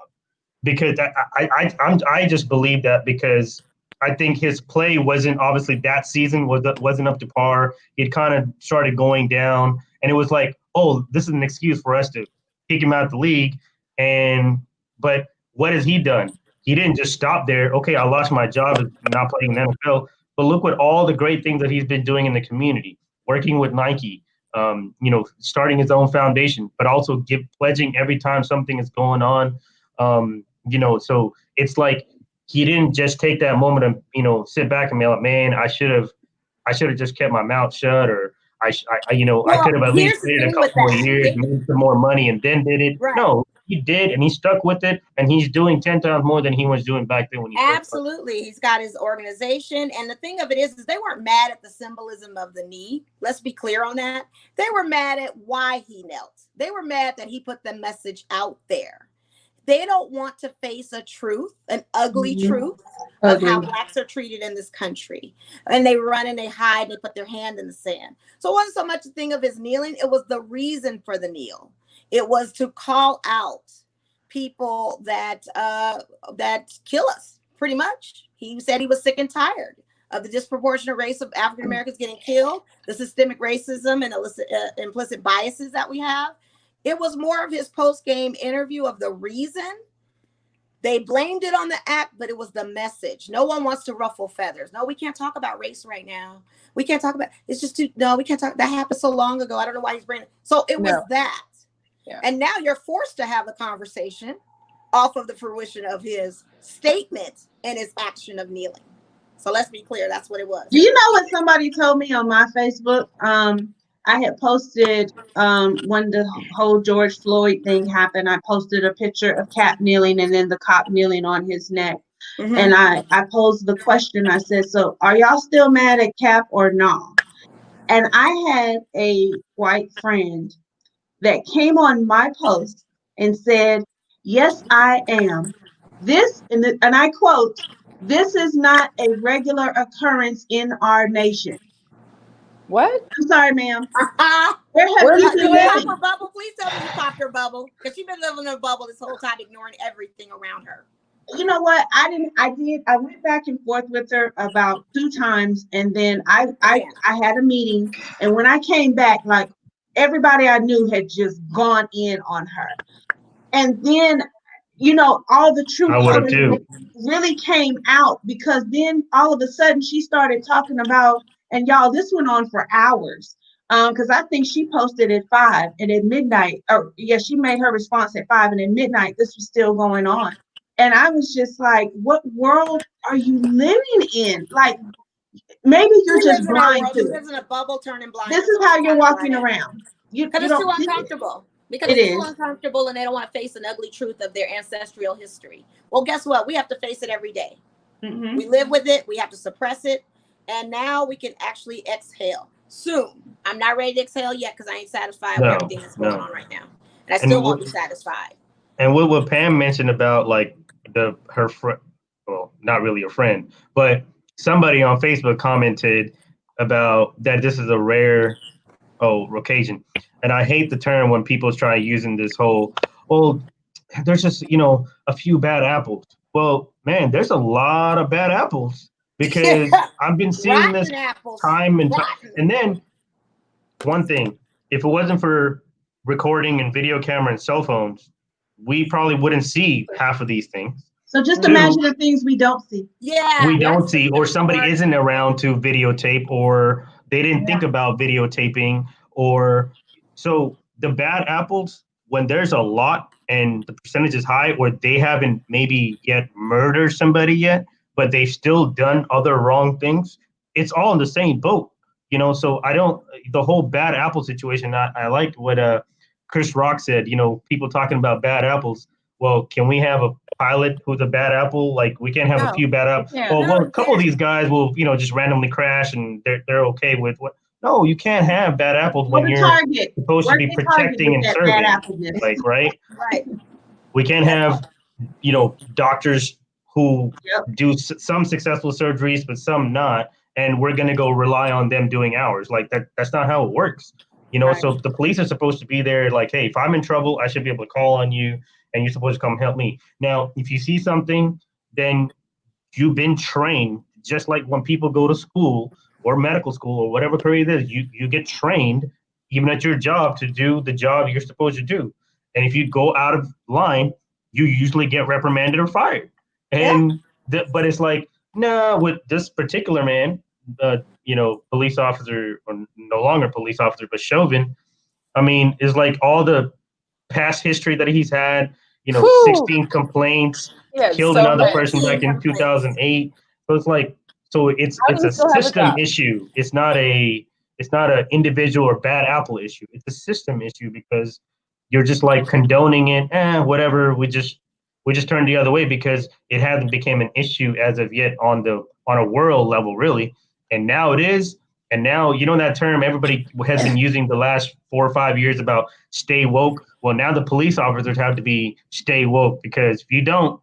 because I just believe that, because I think his play wasn't, obviously that season wasn't up to par. It kind of started going down, and it was like, oh, this is an excuse for us to kick him out of the league. But what has he done? He didn't just stop there. Okay, I lost my job and not playing in the NFL, but look what all the great things that he's been doing in the community, working with Nike, starting his own foundation, but also pledging every time something is going on. So it's like, he didn't just take that moment and, sit back and be like, man, I should have just kept my mouth shut, or I could have at least waited a couple of years, made some more money, and then did it. Right. No, he did, and he stuck with it, and he's doing 10 times more than he was doing back then when he absolutely. He's got his organization, and the thing of it is they weren't mad at the symbolism of the knee. Let's be clear on that. They were mad at why he knelt. They were mad that he put the message out there. They don't want to face a truth, an ugly truth of how blacks are treated in this country. And they run and they hide and they put their hand in the sand. So it wasn't so much a thing of his kneeling. It was the reason for the kneel. It was to call out people that kill us, pretty much. He said he was sick and tired of the disproportionate race of African Americans getting killed, the systemic racism and implicit biases that we have. It was more of his post-game interview of the reason. They blamed it on the act, but it was the message. No one wants to ruffle feathers. No, we can't talk about race right now. We can't talk about, it's just too, no, we can't talk. That happened so long ago. I don't know why he's bringing it. So it was that. Yeah. And now you're forced to have a conversation off of the fruition of his statement and his action of kneeling. So let's be clear. That's what it was. Do you know what somebody told me on my Facebook? I had posted when the whole George Floyd thing happened. I posted a picture of Cap kneeling and then the cop kneeling on his neck. Mm-hmm. And I posed the question. I said, so are y'all still mad at Cap or no? And I had a white friend that came on my post and said, yes, I am. This, and I quote, this is not a regular occurrence in our nation. What? I'm sorry, ma'am. Where have you been living? Her bubble? Please tell me you popped her bubble, because she's been living in a bubble this whole time, ignoring everything around her. You know what? I went back and forth with her about 2 times, and then I had a meeting, and when I came back, like everybody I knew had just gone in on her, and then all the truth really came out, because then all of a sudden she started talking about, and y'all, this went on for hours. Because I think she posted at 5, and at midnight, she made her response at 5, and at midnight this was still going on. And I was just like, what world are you living in? Like, maybe you're just blind to it. She lives in a bubble, turning blind. This is how you're walking around. Because it's too uncomfortable. Because it's too uncomfortable, and they don't want to face an ugly truth of their ancestral history. Well, guess what? We have to face it every day. Mm-hmm. We live with it. We have to suppress it. And now we can actually exhale soon. I'm not ready to exhale yet, because I ain't satisfied with everything that's going on right now. And I still won't be satisfied. And what Pam mentioned about, like, her friend, well, not really a friend, but somebody on Facebook commented about that this is a rare occasion. And I hate the term when people try using this whole, there's just, a few bad apples. Well, man, there's a lot of bad apples, because I've been seeing this time and time. And then one thing, if it wasn't for recording and video camera and cell phones, we probably wouldn't see half of these things. So just imagine the things we don't see. Yeah. We don't see, or somebody isn't around to videotape, or they didn't think about videotaping, or so the bad apples, when there's a lot and the percentage is high, or they haven't maybe yet murdered somebody yet, but they've still done other wrong things, it's all in the same boat, so the whole bad apple situation, I liked what Chris Rock said, people talking about bad apples. Well, can we have a pilot who's a bad apple? Like, we can't have a few bad apples. A couple of these guys will, just randomly crash, and they're okay with what. No, you can't have bad apples when you're supposed to be protecting and serving. Like, right? Right. We can't have, doctors who do some successful surgeries, but some not, and we're going to go rely on them doing ours. Like, that's not how it works. So the police are supposed to be there, like, hey, if I'm in trouble, I should be able to call on you, and you're supposed to come help me. Now, if you see something, then you've been trained, just like when people go to school or medical school or whatever career it is, you get trained, even at your job, to do the job you're supposed to do. And if you go out of line, you usually get reprimanded or fired. And but it's like, no, with this particular man, police officer, or no longer police officer, but Chauvin, I mean, is like all the past history that he's had, 16 complaints, killed another person back in 2008. So it's like, it's a system issue. It's not an individual or bad apple issue. It's a system issue, because you're just like condoning it. Whatever. We just turned the other way, because it hasn't become an issue as of yet on a world level, really. And now it is. And now, that term everybody has been using the last 4 or 5 years about stay woke. Well, now the police officers have to be stay woke, because if you don't,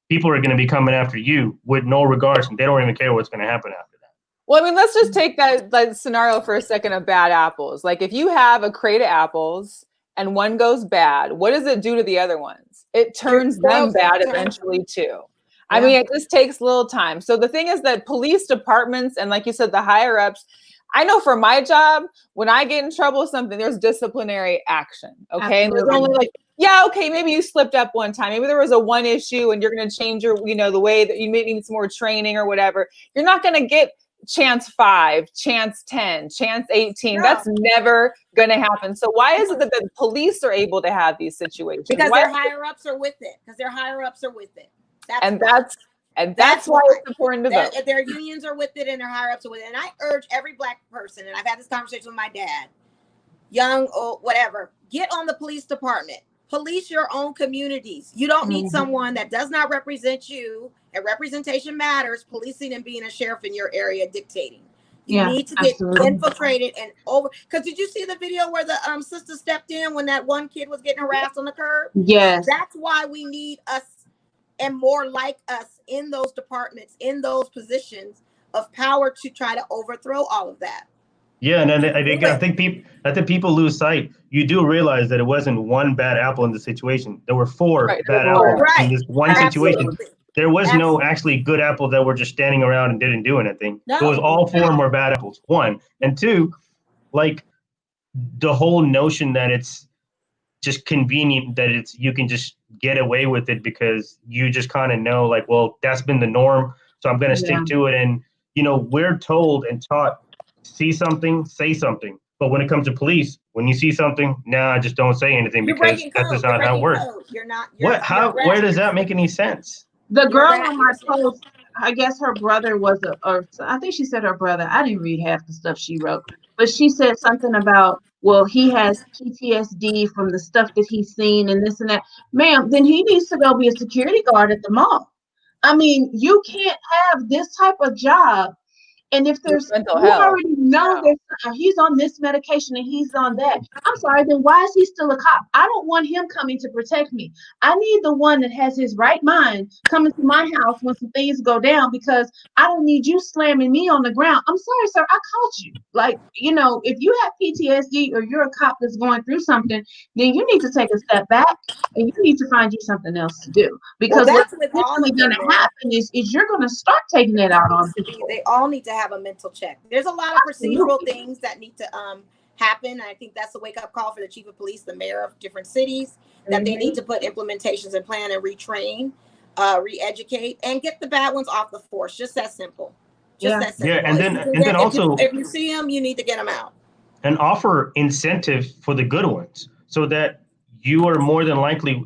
people are going to be coming after you with no regards, and they don't even care what's going to happen after that. Well, I mean, let's just take that scenario for a second of bad apples. Like, if you have a crate of apples and one goes bad, what does it do to the other ones? It turns them bad eventually too. I mean, it just takes a little time. So the thing is that police departments, and like you said, the higher ups, I know for my job, when I get in trouble with something, there's disciplinary action. Okay. And there's only like, yeah, okay, maybe you slipped up one time. Maybe there was a one issue and you're going to change your, the way that you may need some more training or whatever. You're not going to get chance 5, chance 10, chance 18. No. That's never going to happen. So why is it that the police are able to have these situations? Because their higher ups are with it. That's why it's important to vote. Their unions are with it and their higher ups are with it. And I urge every Black person, and I've had this conversation with my dad, young, old, whatever, get on the police department. Police your own communities. You don't need someone that does not represent you, and representation matters, policing and being a sheriff in your area dictating. You need to get infiltrated and over. Because did you see the video where the sister stepped in when that one kid was getting harassed on the curb? Yes. That's why we need us and more like us in those departments, in those positions of power to try to overthrow all of that. Yeah, and I think people lose sight. You do realize that it wasn't one bad apple in the situation. There were 4 bad apples in this one situation. There was no actually good apple that were just standing around and didn't do anything. No. It was all 4 more bad apples. 1 and 2, like the whole notion that it's just convenient, that you can just get away with it because you just kind of know, like, well, that's been the norm, so I'm going to stick to it. And we're told and taught, see something, say something. But when it comes to police, when you see something, just don't say anything, because that's just not how it works. Where does that make any sense? The girl on my post, I guess her brother was I think she said her brother. I didn't read half the stuff she wrote, but she said something about, well, he has PTSD from the stuff that he's seen and this and that. Ma'am, then he needs to go be a security guard at the mall. I mean, you can't have this type of job. And if there's, already know that he's on this medication and he's on that, I'm sorry, then why is he still a cop? I don't want him coming to protect me. I need the one that has his right mind coming to my house when some things go down, because I don't need you slamming me on the ground. I'm sorry, sir, I caught you. Like, if you have PTSD or you're a cop that's going through something, then you need to take a step back and you need to find you something else to do. Because what's going to happen is you're going to start taking that out on people. They all need to have a mental check. There's a lot of procedural things that need to happen. I think that's a wake-up call for the chief of police, the mayor of different cities, that they need to put implementations and plan and retrain, re-educate, and get the bad ones off the force. Just that simple. That simple. Yeah, and then also, if you see them, you need to get them out. And offer incentive for the good ones, so that you are more than likely,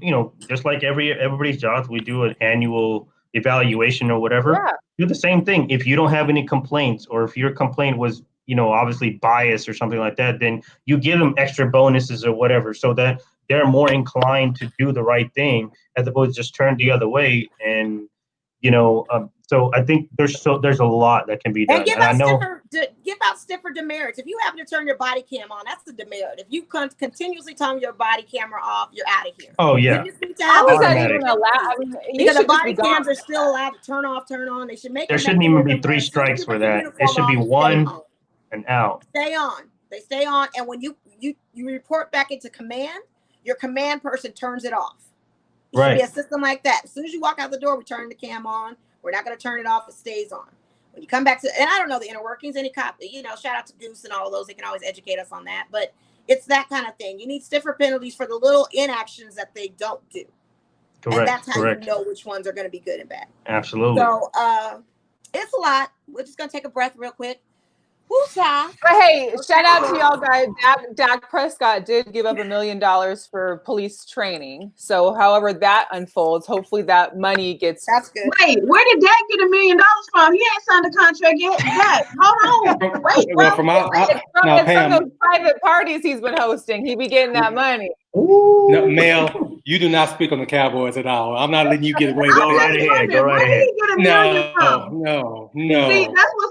just like everybody's job, we do an annual evaluation or whatever. Do the same thing. If you don't have any complaints, or if your complaint was, obviously biased or something like that, then you give them extra bonuses or whatever, so that they're more inclined to do the right thing as opposed to just turn the other way. And so I think there's a lot that can be done. And give out stiffer demerits. If you happen to turn your body cam on, that's the demerit. If you continuously turn your body camera off, you're out of here. Oh yeah. How is that even allowed? I mean, because the body cams are still allowed to turn off, turn on. They should make. There shouldn't even be 3 strikes for that. It should be 1 and out. Stay on. They stay on, and when you report back into command, your command person turns it off. It should be a system like that. As soon as you walk out the door, we turn the cam on. We're not going to turn it off. It stays on. When you come back to, and I don't know the inner workings, any cop, shout out to Goose and all of those. They can always educate us on that. But it's that kind of thing. You need stiffer penalties for the little inactions that they don't do. Correct. And that's how you know which ones are going to be good and bad. Absolutely. So it's a lot. We're just going to take a breath real quick. But hey, shout out to y'all guys. Dak Prescott did give up $1 million for police training. So however that unfolds, hopefully that money gets. That's good. Wait, where did Dak get $1 million from? He ain't signed a contract yet. Dak, hold on. Wait. Well, from those private parties he's been hosting, he be getting that money. No, Mel, you do not speak on the Cowboys at all. I'm not letting you get away with it. Go right ahead. Go right ahead. No. See,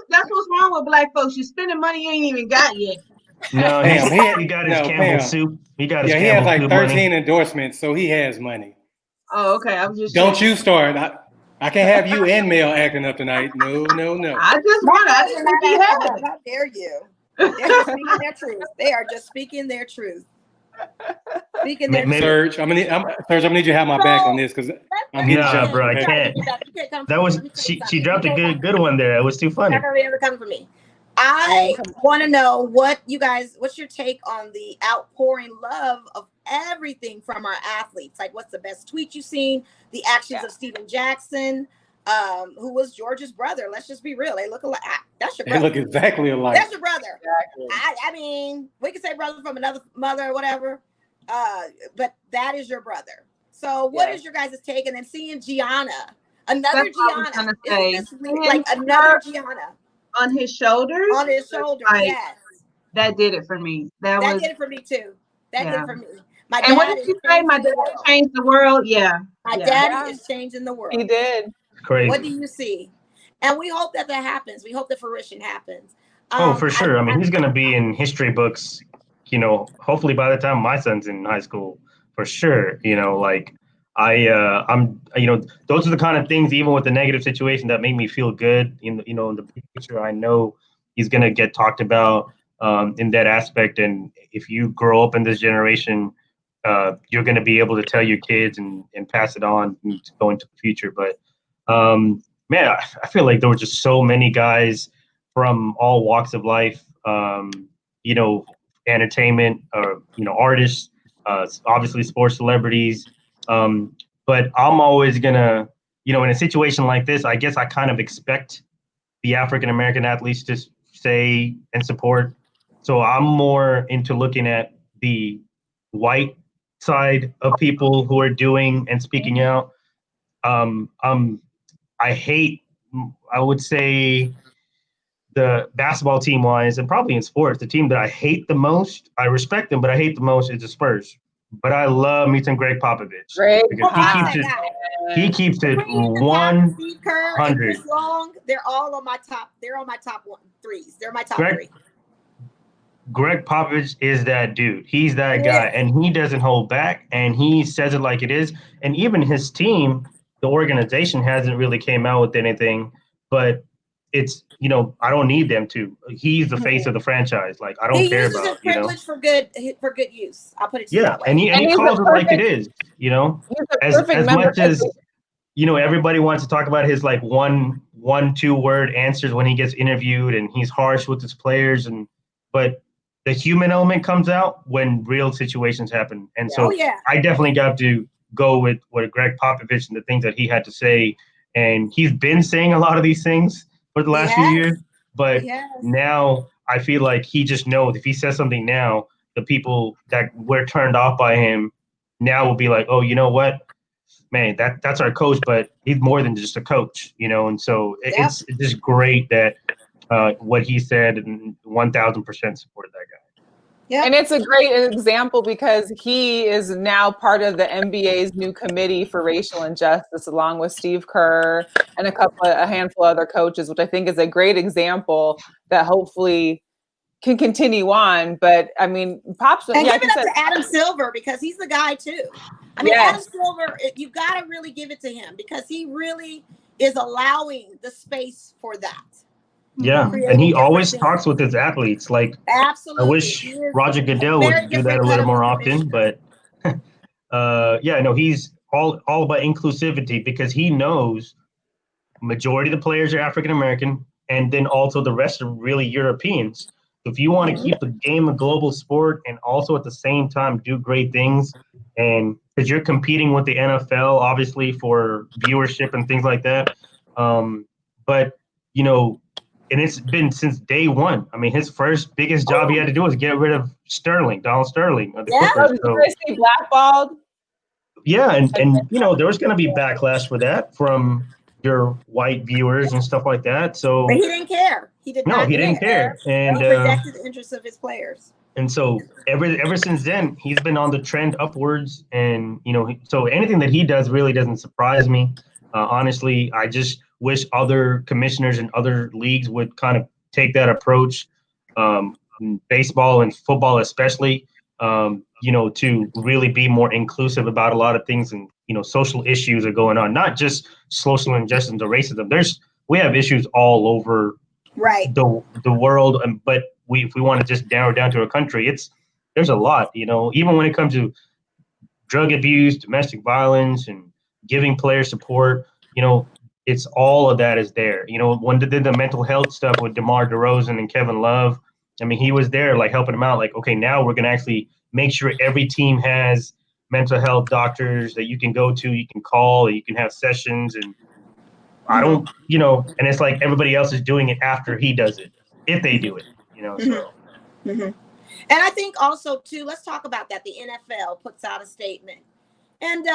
that's what's wrong with black folks. You're spending money you ain't even got yet. No, he got his Campbell soup. He got his Campbell he has like 13 money. Endorsements, so he has money. Oh, okay. I'm just. Don't you start. I can't have you and Mel acting up tonight. No. I just think he has. How dare you? They're just speaking their truth. They are just speaking their truth. Serge, I'm gonna need you to have my back on this because I'm getting jumped. Bro, I can't. That was she dropped a good one there. It was too funny. Never ever coming for me. I want to know what's your take on the outpouring love of everything from our athletes? Like, what's the best tweet you've seen? The actions of Steven Jackson, who was George's brother. Let's just be real. They look alike. That's your brother. They look exactly alike. That's your brother. Exactly. I mean, we could say brother from another mother or whatever, but that is your brother. So what is your guys' take? And then seeing Gianna, another Gianna. Isn't this like another Gianna? On his shoulders? On his shoulders, yes. That did it for me. That did it for me too. That did it for me. My and dad what did you say? My dad changed the world? Yeah. My daddy is changing the world. He did. Crazy. What do you see? And we hope that happens. We hope the fruition happens. For sure. I mean, he's going to be in history books, hopefully by the time my son's in high school, for sure. I'm those are the kind of things, even with the negative situation, that make me feel good. In the picture, I know he's going to get talked about in that aspect. And if you grow up in this generation, you're going to be able to tell your kids and pass it on to go into the future. But man, I feel like there were just so many guys from all walks of life, entertainment, artists, obviously sports celebrities. But I'm always gonna, in a situation like this, I guess I kind of expect the African-American athletes to say and support. So I'm more into looking at the white side of people who are doing and speaking out. I would say the basketball team wise, and probably in sports, the team that I hate the most, I respect them, but I hate the most is the Spurs. But I love me some Greg Popovich. He keeps it 100. Steve Kerr and Chris Long, they're all on my top. They're on my top threes. They're my top three. Greg Popovich is that dude. He's that guy, and he doesn't hold back, and he says it like it is. And even his team, the organization, hasn't really came out with anything, but it's, I don't need them to. He's the face of the franchise. Like, I don't care about, He uses his privilege for good use. I'll put it to you that way. And he calls it like it is, as much as, everybody wants to talk about his like one, 2-word answers when he gets interviewed, and he's harsh with his players, but the human element comes out when real situations happen. And so I definitely got to go with what Greg Popovich and the things that he had to say. And he's been saying a lot of these things for the last few years, but now I feel like he just knows if he says something now, the people that were turned off by him now will be like, oh, you know what, man, that's our coach, but he's more than just a coach, and so it's just great that what he said, and 1,000% supported that guy. Yeah. And it's a great example because he is now part of the NBA's new committee for racial injustice, along with Steve Kerr and a handful of other coaches, which I think is a great example that hopefully can continue on. But I mean, Pops, and give it up to Adam Silver, because he's the guy too. I mean, Adam Silver, you've got to really give it to him, because he really is allowing the space for that. Yeah, and he always talks with his athletes. Like, absolutely, I wish Roger Goodell would do that a little more often. But he's all about inclusivity, because he knows majority of the players are African American, and then also the rest are really Europeans. If you want to keep the game a global sport and also at the same time do great things, and because you're competing with the NFL, obviously, for viewership and things like that, but and it's been since day one. I mean, his first biggest job he had to do was get rid of Donald Sterling of the Clippers. So, blackballed. Yeah, and there was going to be backlash for that from your white viewers and stuff like that. So, but he didn't care. He didn't care, and he protected the interests of his players. And so ever since then, he's been on the trend upwards. And so anything that he does really doesn't surprise me. Honestly, I just wish other commissioners and other leagues would kind of take that approach, baseball and football especially, to really be more inclusive about a lot of things. And, social issues are going on, not just social injustice and racism. We have issues all over the world. But if we want to just narrow down to a country, there's a lot, even when it comes to drug abuse, domestic violence, and giving players support, it's all of that is there. You know, when they did the mental health stuff with DeMar DeRozan and Kevin Love, I mean, he was there like helping them out. Like, okay, now we're going to actually make sure every team has mental health doctors that you can go to, you can call, you can have sessions. And I don't, you know, and it's like everybody else is doing it after he does it, if they do it, you know, so. And I think also, too, let's talk about that. The NFL puts out a statement. And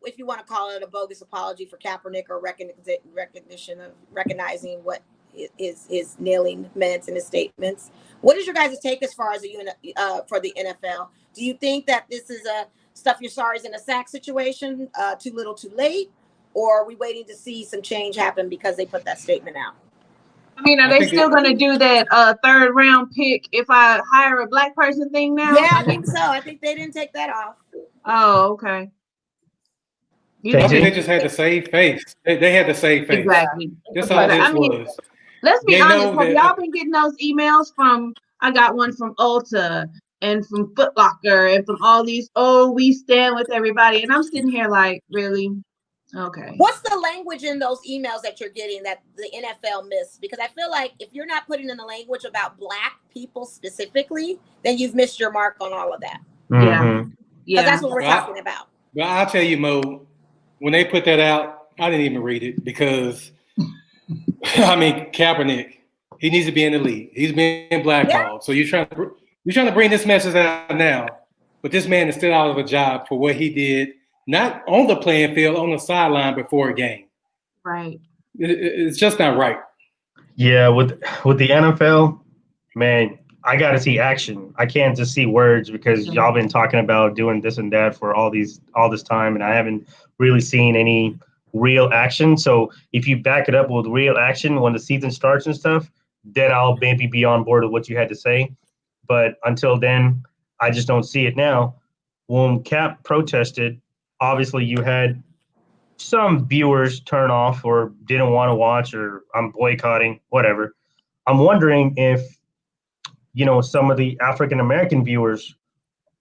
if you want to call it a bogus apology for Kaepernick or recognition of recognizing what his kneeling meant in his statements. What is your guys' take as far as for the NFL? Do you think that this is a stuff your sorry's in a sack situation, too little too late? Or are we waiting to see some change happen because they put that statement out? I mean, are they still going to do that third round pick if I hire a black person thing now? Yeah, I think so. I think they didn't take that off. Oh, okay. I think they just had to save face. They had to save face. Exactly. That's all this was. Let's be honest. Have y'all been getting those emails from? I got one from Ulta and from Foot Locker and from all these. Oh, we stand with everybody, and I'm sitting here like, really? Okay. What's the language in those emails that you're getting that the NFL missed? Because I feel like if you're not putting in the language about black people specifically, then you've missed your mark on all of that. Yeah. Because that's what we're talking about. But I'll tell you, Mo, when they put that out, I didn't even read it because, I mean, Kaepernick, he needs to be in the league. He's being blackballed. So you're trying to bring this message out now, but this man is still out of a job for what he did. Not on the playing field, on the sideline before a game. Right. It's just not right. Yeah, with the NFL, man, I got to see action. I can't just see words because y'all been talking about doing this and that for all this time, and I haven't really seen any real action. So if you back it up with real action when the season starts and stuff, then I'll maybe be on board with what you had to say. But until then, I just don't see it now. When Cap protested, obviously you had some viewers turn off or didn't want to watch or I'm boycotting, whatever. I'm wondering if, you know, some of the African-American viewers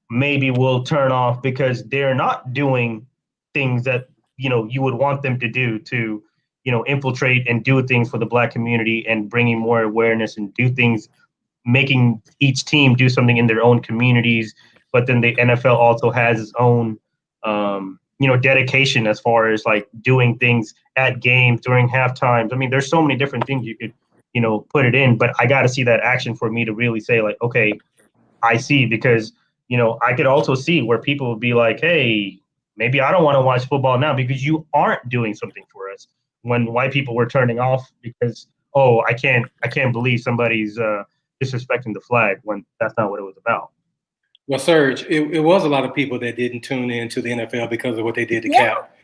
maybe will turn off because they're not doing things that, you know, you would want them to do to, you know, infiltrate and do things for the black community and bringing more awareness and do things, making each team do something in their own communities. But then the NFL also has its own, you know, dedication as far as like doing things at games during half times. I mean, there's so many different things you could, you know, put it in, but I got to see that action for me to really say like, okay, I see, because, you know, I could also see where people would be like, hey, maybe I don't want to watch football now because you aren't doing something for us. When white people were turning off because, oh, I can't believe somebody's disrespecting the flag when that's not what it was about. Well, Serge, it was a lot of people that didn't tune in to the NFL because of what they did to Cap.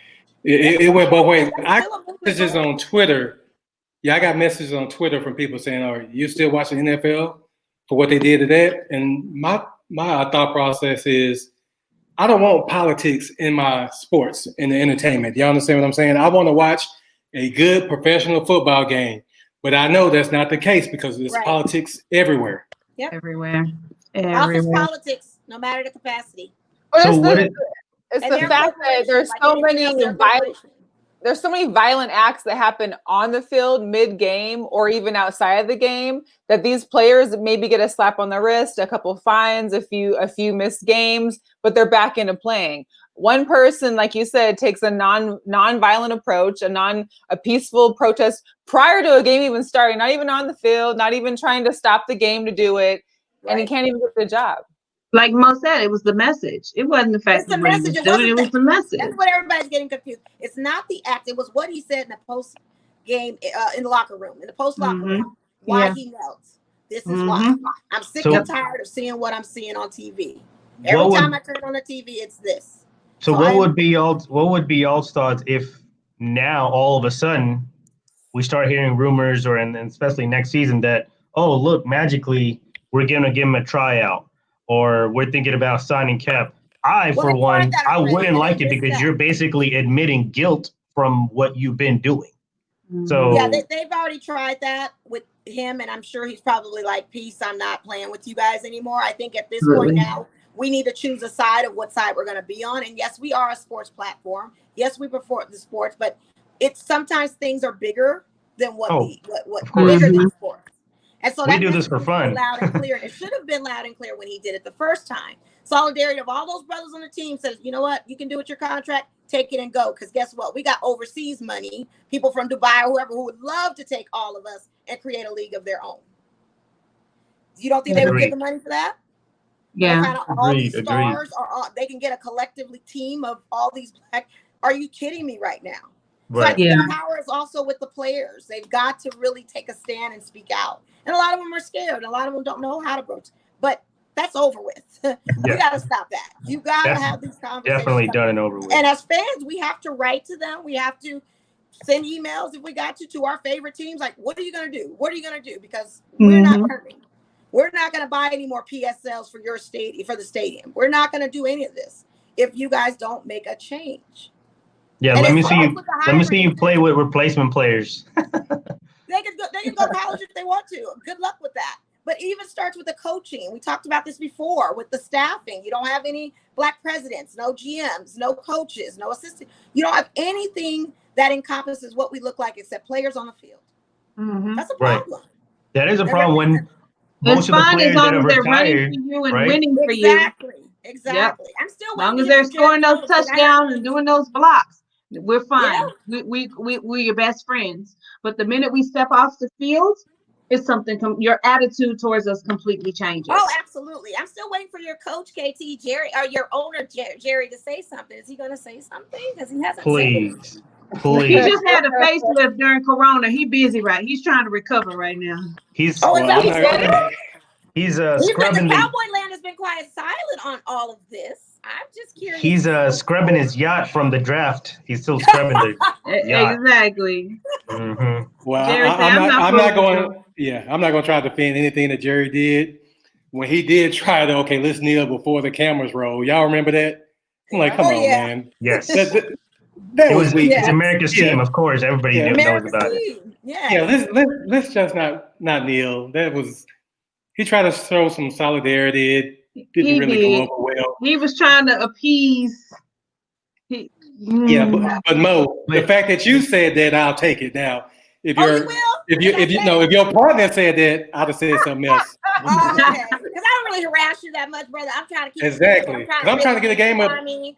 It went both ways. I got messages on Twitter. Yeah, I got messages on Twitter from people saying, "Are you still watching NFL for what they did to that?" And my thought process is, I don't want politics in my sports, in the entertainment. Y'all understand what I'm saying? I want to watch a good professional football game, but I know that's not the case because there's politics everywhere. Yep. Everywhere. Office politics, no matter the capacity. So it's the fact that there's so many violent acts that happen on the field, mid-game, or even outside of the game, that these players maybe get a slap on the wrist, a couple fines, a few missed games, but they're back into playing. One person, like you said, takes a non-violent approach, a peaceful protest prior to a game even starting, not even on the field, not even trying to stop the game to do it. And he can't even get the job. Like Mo said, it was the message. It wasn't the fact that he was doing it. It was the message. That's what everybody's getting confused. It's not the act. It was what he said in the post game, in the locker room, in the post locker room. Why he knelt. This is why. I'm sick and tired of seeing what I'm seeing on TV. Every time I turn on the TV, it's this. So what would be y'all's thoughts if now all of a sudden we start hearing rumors, and especially next season, that, oh, look, magically we're going to give him a tryout, or we're thinking about signing Cap? I wouldn't like it because you're basically admitting guilt from what you've been doing. So yeah, they've already tried that with him, and I'm sure he's probably like, peace, I'm not playing with you guys anymore. I think at this point now, we need to choose a side of what side we're going to be on. And yes, we are a sports platform. Yes, we perform the sports, but it's sometimes things are bigger than what of course. bigger than sports. And so we do this for fun. Loud and clear. It should have been loud and clear when he did it the first time. Solidarity of all those brothers on the team says, you know what, you can do with your contract, take it and go. Because guess what? We got overseas money, people from Dubai or whoever who would love to take all of us and create a league of their own. You don't think they would give the money for that? Yeah. Kind of all these stars they can get a collectively team of all these black. Are you kidding me right now? Right. So I think the power is also with the players. They've got to really take a stand and speak out. And a lot of them are scared. A lot of them don't know how to broach. But that's over with. We got to stop that. You got to have these conversations. Definitely done and over with. And as fans, we have to write to them. We have to send emails if we got to our favorite teams. Like, what are you going to do? What are you going to do? Because we're not hurting. We're not going to buy any more PSLs for your stadium, for the stadium. We're not going to do any of this if you guys don't make a change. Yeah, and let me see you play with replacement players. They can go college if they want to. Good luck with that. But it even starts with the coaching. We talked about this before with the staffing. You don't have any black presidents, no GMs, no coaches, no assistants. You don't have anything that encompasses what we look like except players on the field. That's a problem. Right. That is a problem when most of the players that have retired, running for you and winning for you. Exactly. Yep. I'm still as long as they're scoring those touchdowns and doing those blocks, we're fine. Yeah. We're your best friends. But the minute we step off the field, it's something. Your attitude towards us completely changes. Oh, absolutely. I'm still waiting for your coach, KT, Jerry, or your owner, Jerry, to say something. Is he going to say something? Because he hasn't. Please. He just had a facelift during Corona. He's busy, right? He's trying to recover right now. He's scrubbing. The Cowboy Land has been quiet silent on all of this. I'm just curious. He's scrubbing his yacht from the draft. He's still scrubbing the yacht. Exactly. Well, Jerry, I'm not going. Yeah, I'm not going to try to defend anything that Jerry did. When he did try to, let's kneel before the cameras roll. Y'all remember that? I'm like, come on, man. Yes. That was weak. It's America's team, of course. Everybody knows about it. Yeah. Let's just not kneel. That was. He tried to show some solidarity. It didn't really go over well. He was trying to appease. But Mo, the fact that you said that, I'll take it now. If your partner said that, I'd have said something else. Okay. Because I don't really harass you that much, brother. I'm trying to keep exactly. I'm trying to get a game of.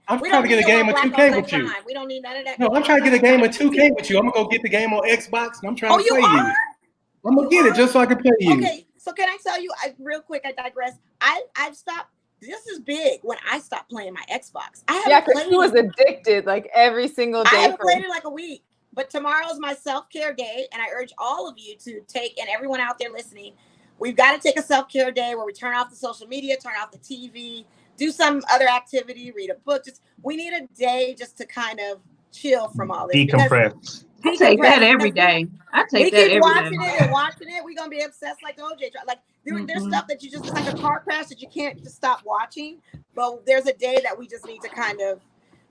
I'm trying to get a game of 2K with you. We don't need none of that. No, I'm trying to get a game of 2K with you. I'm gonna go get the game on Xbox, and I'm trying to play you. I'm gonna get it just so I can play you. Okay. So can I tell you, real quick, I digress. I've stopped. This is big when I stopped playing my Xbox. Because she was addicted like every single day. I haven't played it like a week. But tomorrow's my self-care day, and I urge all of you to take, and everyone out there listening, we've got to take a self-care day where we turn off the social media, turn off the TV, do some other activity, read a book. We need a day just to kind of chill from all this. Decompress. I take that every day. I take that every day. We keep watching it and watching it. We're going to be obsessed like the OJ trial. Like, there's stuff that you just, it's like a car crash that you can't just stop watching. But there's a day that we just need to kind of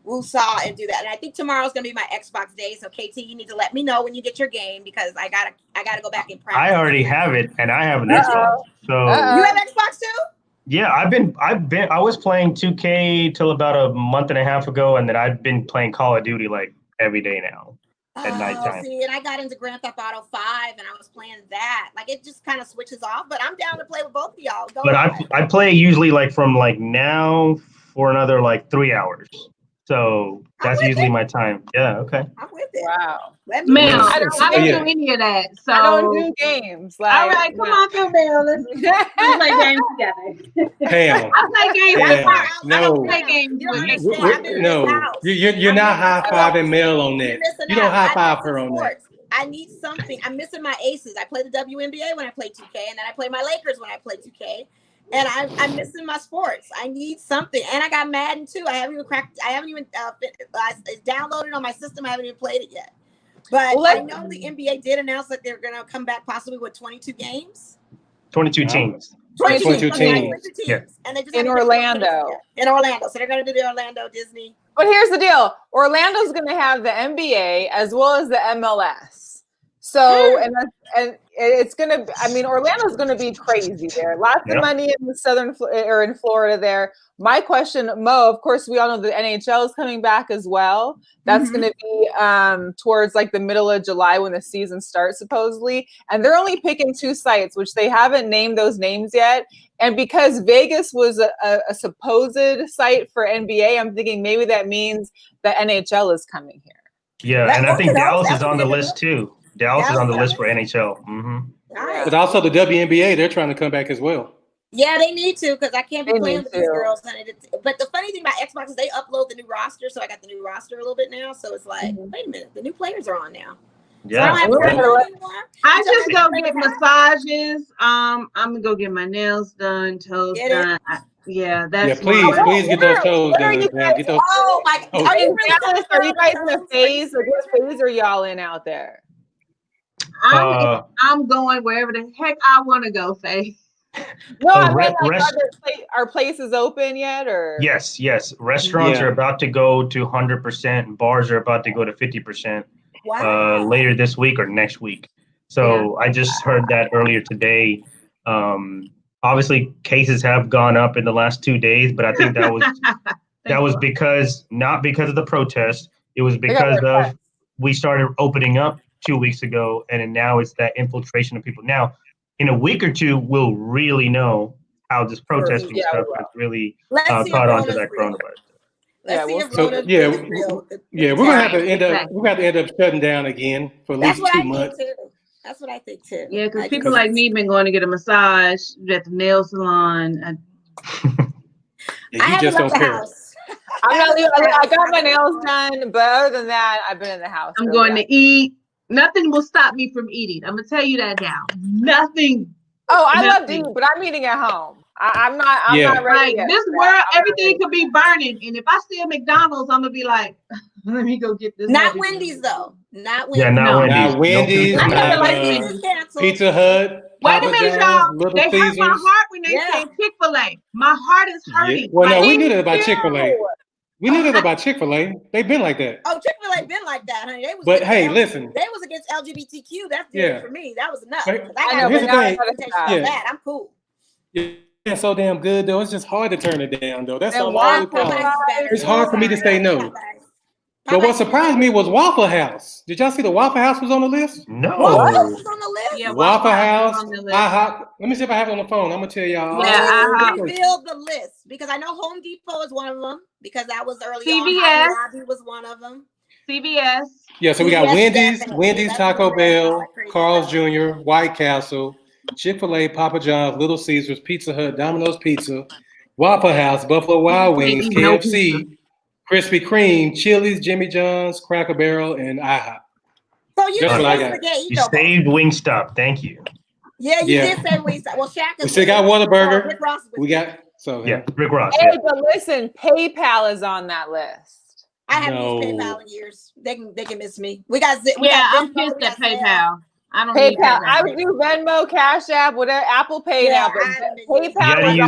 woosah and do that. And I think tomorrow's going to be my Xbox day. So, KT, you need to let me know when you get your game because I gotta go back and practice. I already have it, and I have an Xbox. So you have Xbox too? Yeah, I was playing 2K till about a month and a half ago, and then I've been playing Call of Duty like every day now. At nighttime. See, and I got into Grand Theft Auto 5 and I was playing that. Like it just kind of switches off, but I'm down to play with both of y'all. I play usually like from like now for another like 3 hours. So that's usually my time. Yeah, okay. I'm with it. Wow. Mel, I don't do any of that. So I don't do games. Like, all right, come on, Phil Bell. Let's play games together. Pam. I play games with her. No. I don't play games with No. You're not high-fiving Mel on that. You don't high-five her on that. I need something. I'm missing my aces. I play the WNBA when I play 2K, and then I play my Lakers when I play 2K. And I'm missing my sports. I need something. And I got Madden too. I haven't even it's downloaded on my system. I haven't even played it yet. But I know the NBA did announce that they're going to come back possibly with 22 games. 22 teams. 22 teams. Yeah. And they just in Orlando. In Orlando. So they're going to do the Orlando Disney. But here's the deal. Orlando's going to have the NBA as well as the MLS. So and it's gonna. I mean, Orlando's gonna be crazy there. Lots of money in the southern or in Florida there. My question, Mo. Of course, we all know the NHL is coming back as well. That's gonna be towards like the middle of July when the season starts, supposedly. And they're only picking 2 sites, which they haven't named those names yet. And because Vegas was a supposed site for NBA, I'm thinking maybe that means the NHL is coming here. Yeah, and I think Dallas is on the list too. Dallas is on the list for NHL. But also the WNBA, they're trying to come back as well. Yeah, they need to because I can't be playing with these girls. But the funny thing about Xbox is they upload the new roster, so I got the new roster a little bit now. So it's like, wait a minute, the new players are on now. Yeah, so I just go get massages. I'm gonna go get my nails done, toes done. That's please get those toes done. Get those. Oh my God! Are you guys in a phase? Like, what phase are y'all in out there? I'm going wherever the heck I want to go, Faye. No, I mean, like, are places open yet, or? Yes. Restaurants are about to go to 100%. Bars are about to go to 50%. Later this week or next week. So I just heard that earlier today. Obviously, cases have gone up in the last 2 days, but I think that was because not because of the protest. It was because of we started opening up 2 weeks ago, and now it's that infiltration of people. Now, in a week or two, we'll really know how this protesting stuff has really caught on to that coronavirus. We're gonna have to end up shutting down again for at least 2 months. That's what I think too. Yeah, because people like me been going to get a massage at the nail salon. You just don't care. I got my nails done, but other than that, I've been in the house. I'm going to eat. Nothing will stop me from eating. I'm gonna tell you that now. Nothing. Oh, I love to eat, but I'm eating at home. I'm not ready yet. This world, everything could be burning, and if I see a McDonald's, I'm gonna be like, let me go get this. Not Wendy's though. Not Wendy's. Yeah, not Wendy's. Pizza Hut. Wait a minute, y'all. They hurt my heart when they said Chick-fil-A. My heart is hurting. Yeah. Well, no, we knew that about Chick-fil-A. We knew that about Chick-fil-A. They've been like that. Oh, Chick-fil-A been like that, honey. But hey, listen. They was against LGBTQ. That's different for me. That was enough. I'm cool. Yeah, so damn good though. It's just hard to turn it down though. That's the only problem. It's hard for me to say no. But what surprised me was Waffle House. Did y'all see the Waffle House was on the list? No. Waffle House was on the list? Yeah, Waffle House, IHOP. Let me see if I have it on the phone. I'm gonna tell y'all. Yeah, IHOP. Reveal the list because I know Home Depot is one of them because that was early CVS. on. Hobby was one of them. CVS. Yeah, so we got Wendy's, Taco Bell, Carl's Jr., White Castle, Chick-fil-A, Papa John's, Little Caesars, Pizza Hut, Domino's Pizza, Waffle House, Buffalo Wild Wings, KFC, Krispy Kreme, Chili's, Jimmy John's, Cracker Barrel, and IHOP. So you saved Wingstop. Thank you. Yeah, you did say Wingstop. Well, Shaq. We still got Whataburger. Rick Ross. Hey, but listen, PayPal is on that list. I haven't used PayPal in years. They can miss me. I'm pissed at PayPal. I don't PayPal. need PayPal. I would do Venmo, Cash App, whatever, Apple Pay now, but PayPal is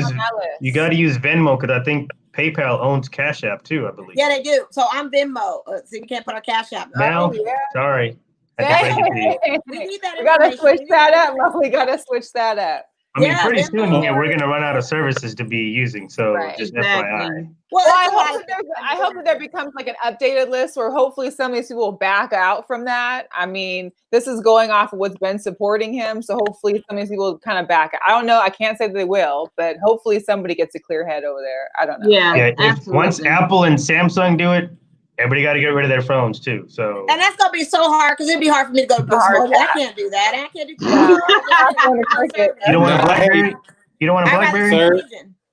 on that list. You got to use Venmo because I think PayPal owns Cash App too, I believe. Yeah, they do. So I'm Venmo. So you can't put our Cash App. Now, sorry. We need that. We gotta switch that up. We gotta switch that up. I mean, pretty soon we're going to run out of services to be using. So just FYI. Well, I hope that there becomes like an updated list where hopefully some of these people will back out from that. I mean, this is going off of what's been supporting him. So hopefully some of these people kind of back out. I don't know. I can't say that they will, but hopefully somebody gets a clear head over there. I don't know. Yeah, once Apple and Samsung do it, everybody got to get rid of their phones too. So and that's gonna be so hard because it'd be hard for me to go to Brooks. I can't do that. I can't do that. You don't want a BlackBerry? You don't want a BlackBerry? Sir,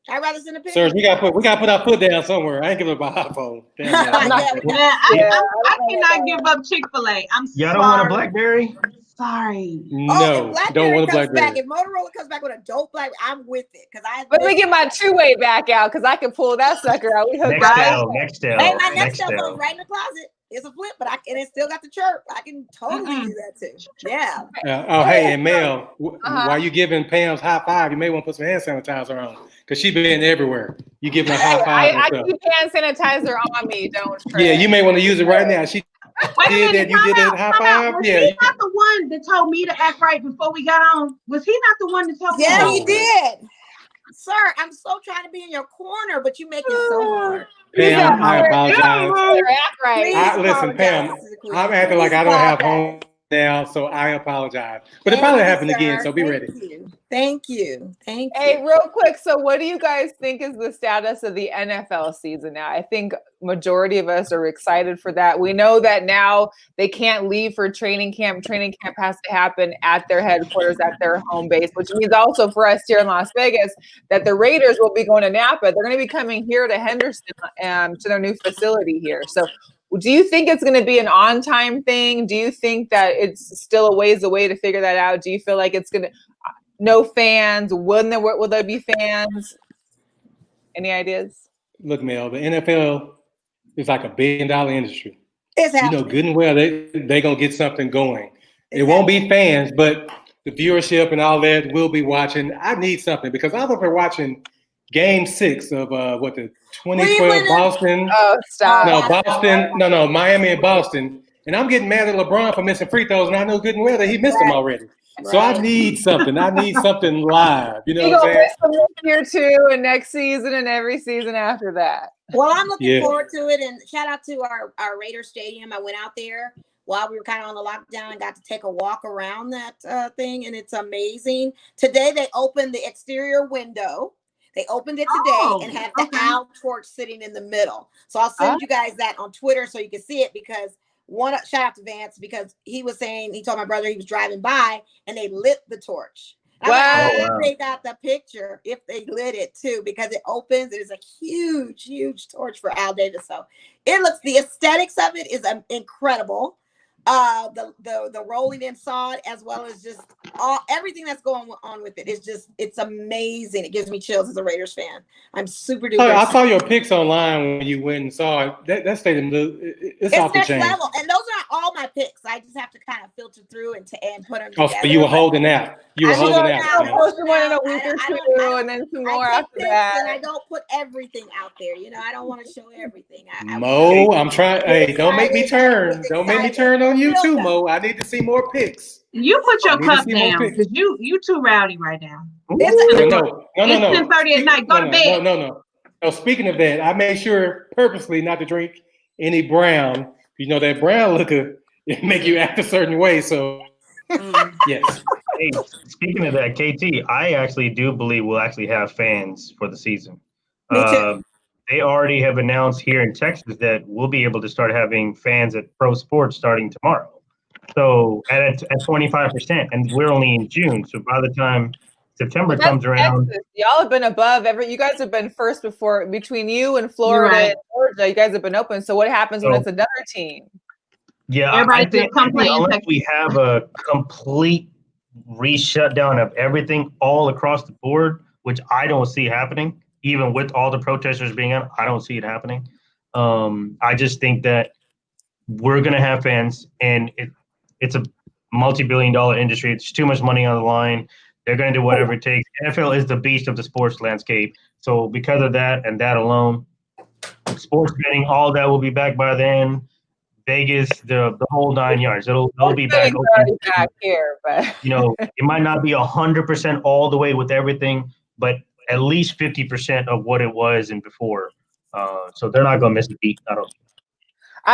I'd rather send a picture. Sir, we got to put our foot down somewhere. I ain't giving up my iPhone. I cannot give up Chick-fil-A. I'm sorry. Y'all don't want a BlackBerry? Sorry. No, don't want a BlackBerry. If Motorola comes back with a dope BlackBerry, I'm with it. Let me get my two-way back out because I can pull that sucker out. We hooked Nextel. Hey, my Nextel phone's right in the closet. It's a flip, but and it still got the chirp. I can totally do that too. Yeah. Hey, and Mel, while you giving Pam's high five, you may want to put some hand sanitizer on because she's been everywhere. You giving her high five. I keep hand sanitizer on me. Don't. Yeah, you may want to use it right now. She did that. You did that high five. Yeah. She's not the one that told me to act right before we got on? Was he not the one that told me? Yeah, he did. Sir, I'm so trying to be in your corner, but you make it so hard. Pam, I apologize. Listen, Pam, I'm acting like I don't have home now, so I apologize. But it probably happened again, so be ready. Thank you. Hey, real quick. So what do you guys think is the status of the NFL season now? I think majority of us are excited for that. We know that now they can't leave for training camp. Training camp has to happen at their headquarters, at their home base, which means also for us here in Las Vegas that the Raiders will be going to Napa. They're going to be coming here to Henderson to their new facility here. So do you think it's going to be an on-time thing? Do you think that it's still a ways away to figure that out? Do you feel like it's going to no fans? Will there be fans? Any ideas? Look, Mel, the NFL is like $1 billion industry. It's you know good and well they're going to get something going. It won't be fans, but the viewership and all that will be watching. I need something because I was over watching Game 6 of the 2012 Boston. Oh, stop. No, Miami and Boston. And I'm getting mad at LeBron for missing free throws, and I know good and well that he missed them already. Right. So I need something. I need something live. You know what I'm saying? Miss them this year too, and next season, and every season after that. Well, I'm looking forward to it. And shout out to our Raider Stadium. I went out there while we were kind of on the lockdown and got to take a walk around that thing, and it's amazing. Today they opened the exterior window. They opened it today and had the owl torch sitting in the middle. So I'll send you guys that on Twitter so you can see it because shout out to Vance because he was saying, he told my brother he was driving by and they lit the torch. Wow. They got the picture if they lit it too because it opens. It is a huge, huge torch for Al Davis. So the aesthetics of it is incredible. The rolling in sod as well as just everything that's going on with it is it's amazing. It gives me chills as a Raiders fan. I'm super duper. I saw your pics online when you went and saw it. That stadium, it's off the chain. Level. And those are all my pics. I just have to kind of filter through and put them together. So you were holding out. You were holding out. Post one in a week or two, and then some more after that. And I don't put everything out there. You know, I don't want to show everything. Mo, I'm trying. Hey, don't make me turn. Don't make me turn on you too, Mo. I need to see more pics. You put your cup down because you too rowdy right now. No. It's 10:30 at night. Go to bed. No. Speaking of that, I made sure purposely not to drink any brown. You know that brown liquor it make you act a certain way. So yes. Hey, speaking of that, KT, I actually do believe we'll actually have fans for the season. Me too. They already have announced here in Texas that we'll be able to start having fans at pro sports starting tomorrow. So at 25%, and we're only in June. So by the time September comes around, y'all have been above you guys have been first before between you and Florida and Georgia. You guys have been open. So what happens when it's another team? Yeah, I think unless we have a complete re-shutdown of everything all across the board, which I don't see happening, even with all the protesters being on, I don't see it happening. I just think that we're going to have fans, and it's a multi-billion-dollar industry. It's too much money on the line. They're going to do whatever it takes. NFL is the beast of the sports landscape. So because of that and that alone, sports betting, all that will be back by then. Vegas, the whole 9 yards. It'll be back open. Back here, but you know, it might not be 100% all the way with everything, but at least 50% of what it was and before. So they're not going to miss a beat. I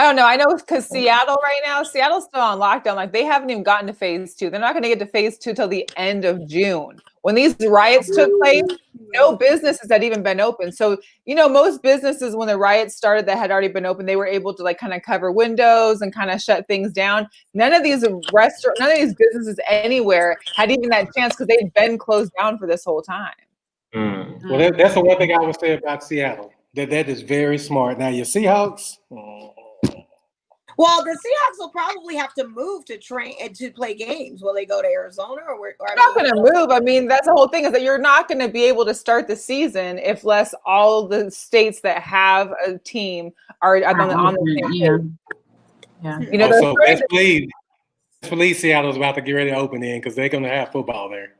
don't know. I know because Seattle's still on lockdown. Like they haven't even gotten to phase 2. They're not going to get to phase 2 till the end of June. When these riots took place, no businesses had even been open. So, you know, most businesses, when the riots started that had already been open, they were able to like kind of cover windows and kind of shut things down. None of these businesses anywhere had even that chance because they'd been closed down for this whole time. Well, that's the one thing I would say about Seattle. That is very smart. Now, your Seahawks. Well, the Seahawks will probably have to move to train and to play games. Will they go to Arizona or they're not going to move? I mean, that's the whole thing is that you're not going to be able to start the season if less all the states that have a team are on the same team. Yeah. You know, so best believe Seattle's about to get ready to open in because they're going to have football there.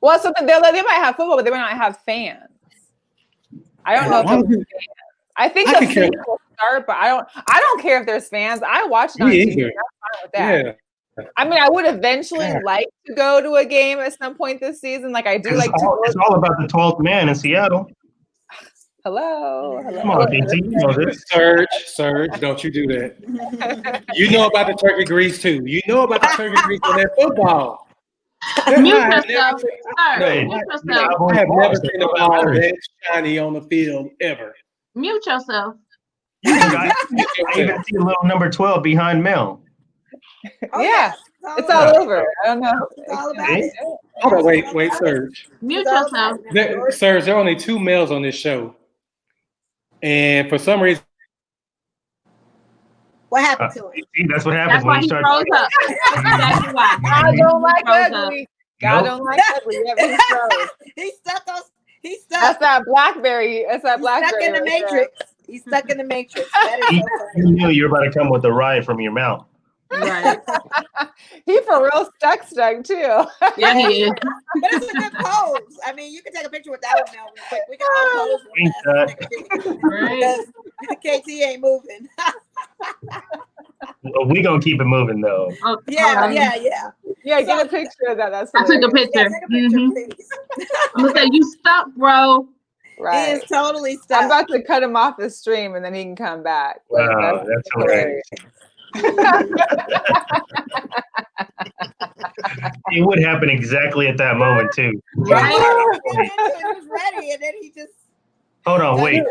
Well, something they might have football, but they might not have fans. I don't know if fans. I think the season will start, but I don't care if there's fans. I watch it on TV. I'm fine with that. I mean, I would eventually like to go to a game at some point this season. Like I do like to. It's all about the 12th man in Seattle. Hello. Come on, KT, you know this. Surge, don't you do that. You know about the turkey grease too. You know about the turkey grease on that football. Mute yourself. Mute yourself. I have never seen a ball that shiny on the field ever. Mute yourself. I even see a little number 12 behind Mel. Oh, Yeah. It's all over. I don't know. It's all about it. Hold on, wait, Surge. Mute yourself. Surge, there are only 2 males on this show. And for some reason, What happened to him? See, that's what happens That's why when you he start. froze up. That's why. I don't like Froze ugly. God don't like ugly. Yeah, He's stuck. That's that Blackberry. That's that Blackberry. Stuck in the right Matrix. He's stuck in the Matrix. That is so You knew you were about to come with a riot from your mouth. Right. He for real stuck too. Yeah, he is. But it's a good pose. I mean, you can take a picture with that one now real quick. We can all pose with that. Right. Because KT ain't moving. Well, we gonna keep it moving though. Oh, Yeah. Yeah, get a picture of that. That's I took a hilarious. picture. Yeah, take a picture, please. I'm gonna say you stuck, bro. He Right. is totally stuck. I'm about to cut him off the stream and then he can come back. Like, Wow, that's hilarious. It would happen exactly at that moment too. Right? He was ready, and then he just. Hold on, wait.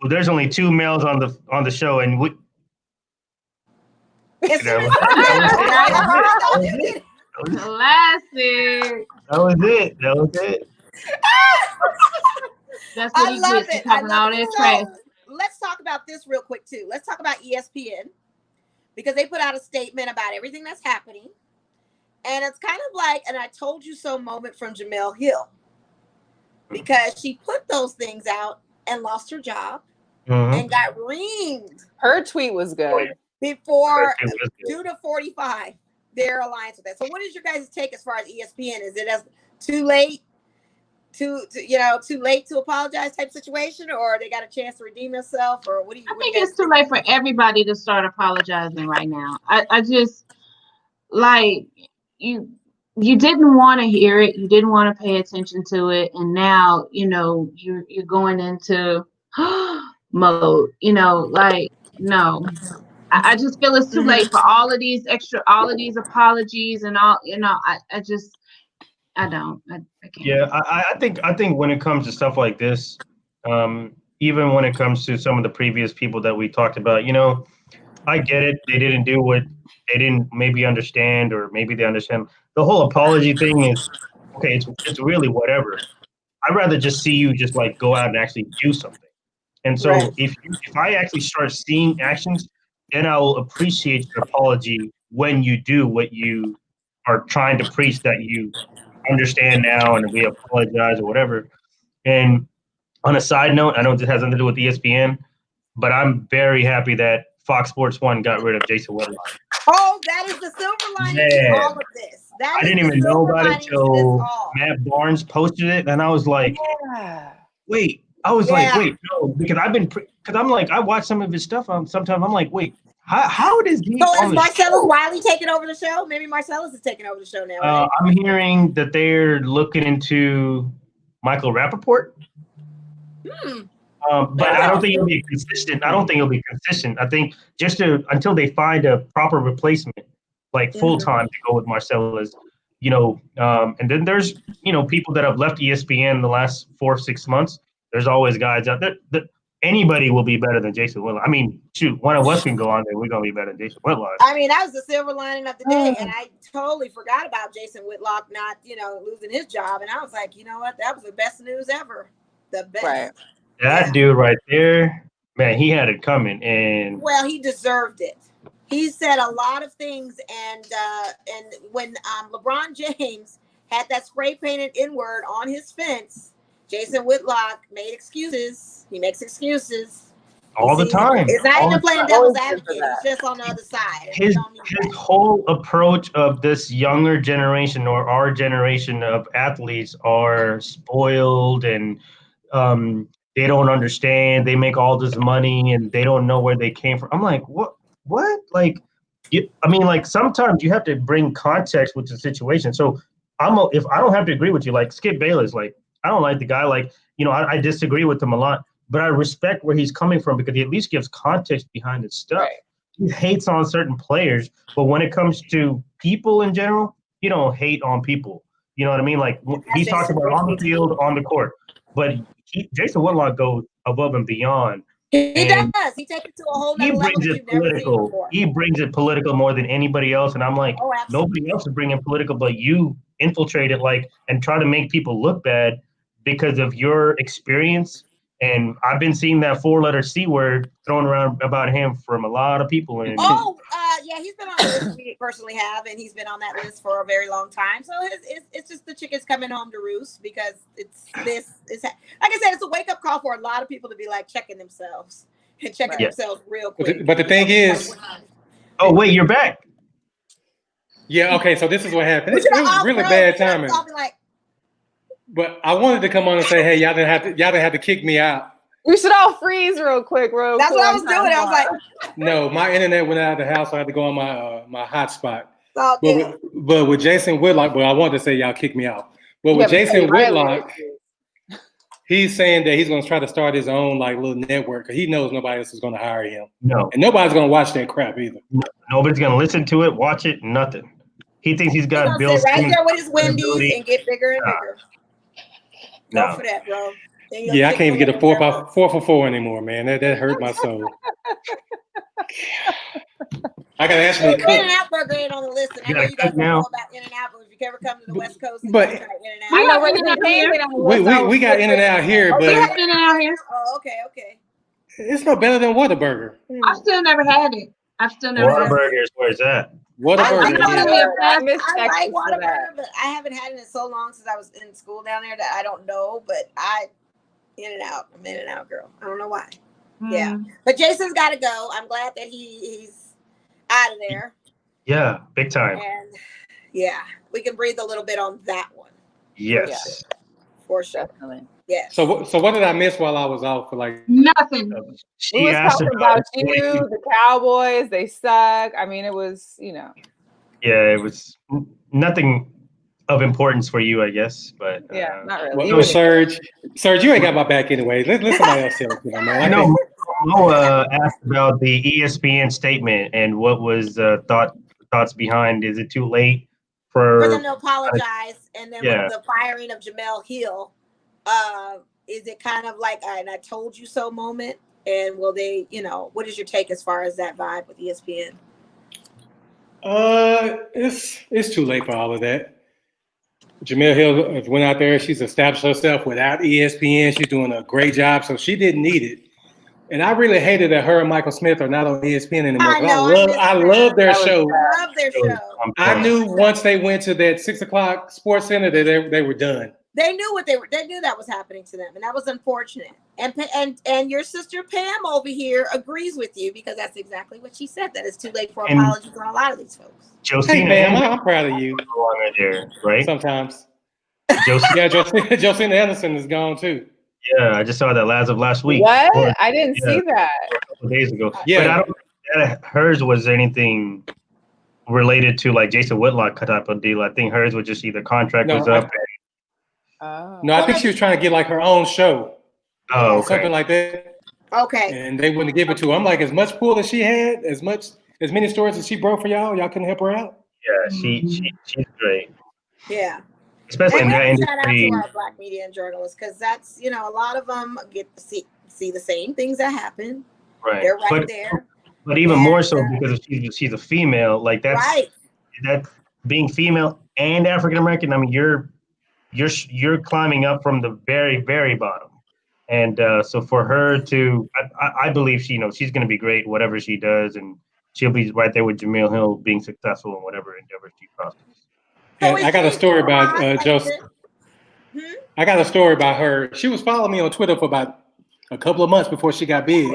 Well, there's only 2 males on the show, and we. Yes, That Classic. was it. That's what I he love gets. it. He's talking all that trash. Let's talk about this real quick too. Let's talk about ESPN because they put out a statement about everything that's happening, and it's kind of like an "I told you so" moment from Jemele Hill because she put those things out and lost her job and got reamed. Her tweet was good. Before due to 45, their alliance with that. So, what is your guys' take as far as ESPN? Is it as too late, too late to apologize type situation, or they got a chance to redeem themselves, or what do you? I think it's too late for everybody to start apologizing right now. I just like you didn't want to hear it, you didn't want to pay attention to it, and now you're going into mode. Like no. I just feel it's too late for all of these apologies and all. I don't. I can't. Yeah, I think when it comes to stuff like this, even when it comes to some of the previous people that we talked about, I get it. They didn't do what they didn't maybe understand, or maybe they understand. The whole apology thing is okay. It's really whatever. I'd rather just see you just like go out and actually do something. And so if I actually start seeing actions, then I will appreciate your apology when you do what you are trying to preach that you understand now and we apologize or whatever. And on a side note, I know this has nothing to do with ESPN, but I'm very happy that Fox Sports 1 got rid of Jason Whitlock. Oh, that is the silver lining to all of this. I didn't even know about it till Matt Barnes posted it, and I was like, wait. I was like, wait, no, because I watch some of his stuff. Sometimes I'm like, wait, how does he? So is Marcellus Wiley taking over the show? Maybe Marcellus is taking over the show now. Right? I'm hearing that they're looking into Michael Rappaport. But I don't think it'll be consistent. I think just until they find a proper replacement, like full time to go with Marcellus, and then there's people that have left ESPN in the last 4 or 6 months. There's always guys out there that anybody will be better than Jason Whitlock. I mean, shoot, one of us can go on there. We're gonna be better than Jason Whitlock. I mean, that was the silver lining of the day, and I totally forgot about Jason Whitlock not, losing his job. And I was like, you know what? That was the best news ever. The best. Right. That dude right there, man, he had it coming, and well, he deserved it. He said a lot of things, and when LeBron James had that spray painted N-word on his fence, Jason Whitlock made excuses. He makes excuses all the time. It's not even playing devil's advocate. It's just on the other side. His whole approach of this younger generation or our generation of athletes are spoiled and they don't understand. They make all this money and they don't know where they came from. I'm like, what? Like, I mean, like sometimes you have to bring context with the situation. So if I don't have to agree with you, like Skip Bayless, like I don't like the guy, like, you know, I disagree with him a lot, but I respect where he's coming from because he at least gives context behind his stuff. Right. He hates on certain players, but when it comes to people in general, you don't hate on people. You know what I mean? Like he talks about on the field, on the court, but Jason Whitlock goes above and beyond. He does. He takes it to a whole nother level that you've never seen before. He brings it political more than anybody else, and I'm like, nobody else is bringing political, but you infiltrate it and try to make people look bad because of your experience. And I've been seeing that 4-letter C word thrown around about him from a lot of people. And yeah, he's been on the list we personally have, and he's been on that list for a very long time. So it's just the chicken's coming home to roost because it's like I said, it's a wake up call for a lot of people to be like checking themselves and checking themselves real quick. But the thing is, oh wait, you're back. Yeah. Okay. So this is what happened. It was really bad timing. But I wanted to come on and say, hey, y'all didn't have to kick me out. We should all freeze real quick, bro. That's what I was doing. I was like, no, my internet went out of the house, so I had to go on my hotspot. But with Jason Whitlock, I wanted to say y'all kick me out. But with Jason Whitlock, he's saying that he's going to try to start his own like little network because he knows nobody else is going to hire him. No, and nobody's going to watch that crap either. Nobody's going to listen to it, watch it, nothing. He thinks he's got Bill right there with his Wendy's and get bigger and bigger. Go for that, bro. Yeah, I can't even get a 4 for 4 anymore, man. That hurt my soul. I gotta actually cook. In-N-Out burger ain't on the list, and I know you guys don't know about In-N-Out, but if you ever come to the West Coast, but we got In-N-Out here, but we have In-N-Out here. Oh, okay. It's no better than Whataburger. I've still never had it. Whataburger is where's that? Whataburger. I like Whataburger, but I haven't had it in so long since I was in school down there that I don't know. But In-N-Out. I'm In-N-Out girl. I don't know why. Yeah, but Jason's got to go. I'm glad that he's out of there. Yeah, big time. And yeah, we can breathe a little bit on that one. Yes, for sure. Definitely. Yeah. So what did I miss while I was out for like nothing? We was talking about you, the Cowboys. They suck. I mean, it was Yeah, it was nothing of importance for you, I guess. But yeah, not really. Well, Serge, you ain't got my back anyway. Let somebody else tell it, man. I know. Mo asked about the ESPN statement and what was thoughts behind. Is it too late for them to apologize? And then with the firing of Jamel Hill, is it kind of like an "I told you so" moment? And will they, what is your take as far as that vibe with ESPN? It's too late for all of that. Jamel Hill went out there. She's established herself without ESPN. She's doing a great job, so she didn't need it. And I really hated that her and Michael Smith are not on ESPN anymore. I love their show. I love their show. I knew once they went to that 6 o'clock Sports Center that they were done. They knew they knew that was happening to them, and that was unfortunate. And your sister Pam over here agrees with you because that's exactly what she said. That it's too late for apologies on a lot of these folks. Josina, hey, man, I'm proud of you. Right? Sometimes. Josina Anderson is gone too. Yeah, I just saw that last week. What? I didn't see that. A couple days ago. Yeah, but I don't think that hers was anything related to like Jason Whitlock type of deal. I think hers was just either contract was up. No, I think she was trying to get like her own show. Oh, okay. Something like that. Okay. And they wouldn't give it to her. I'm like, as much pull as she had, as many stories as she broke for y'all couldn't help her out. Yeah, she's great. Yeah. Especially in that industry. Shout out to our Black media and journalists because that's a lot of them get to see the same things that happen. Right. They're right there. But even more so because she's a female, like that's right. That being female and African American. I mean, you're climbing up from the very, very bottom. And so for her to, I believe she's going to be great, whatever she does, and she'll be right there with Jamel Hill being successful in whatever endeavor she crosses. And I got a story about Joseph. I got a story about her. She was following me on Twitter for about a couple of months before she got big.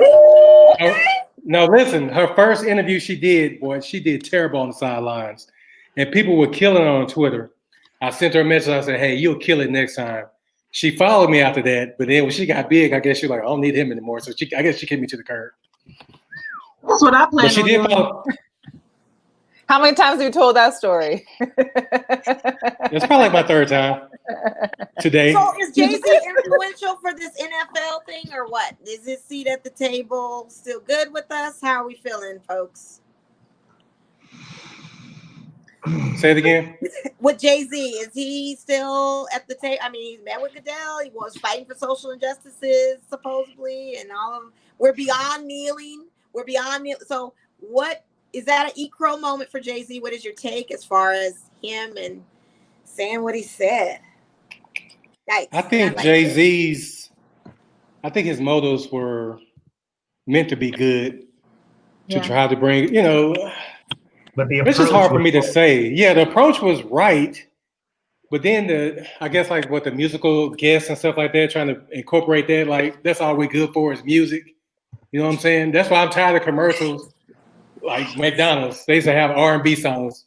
No, listen, her first interview she did terrible on the sidelines. And people were killing her on Twitter. I sent her a message. I said, hey, you'll kill it next time. She followed me after that. But then when she got big, I guess she was like, I don't need him anymore. So I guess she kicked me to the curb. That's what I planned on doing. How many times have you told that story? It's probably like my third time today. So is Jay-Z influential for this NFL thing or what? Is his seat at the table still good with us? How are we feeling, folks? Say it again. With Jay-Z, is he still at the table? I mean, he's met with Goodell. He was fighting for social injustices, supposedly, and all of. We're beyond kneeling. We're beyond kneeling. So, what is that an E-Crow moment for Jay-Z? What is your take as far as him and saying what he said? Yikes. I think Jay-Z's. I think his motives were meant to be good to try to bring, But it's just hard for me to say. Yeah, the approach was right, but then I guess like what the musical guests and stuff like that, trying to incorporate that, like that's all we're good for is music. You know what I'm saying? That's why I'm tired of commercials. Like McDonald's, they used to have R&B songs.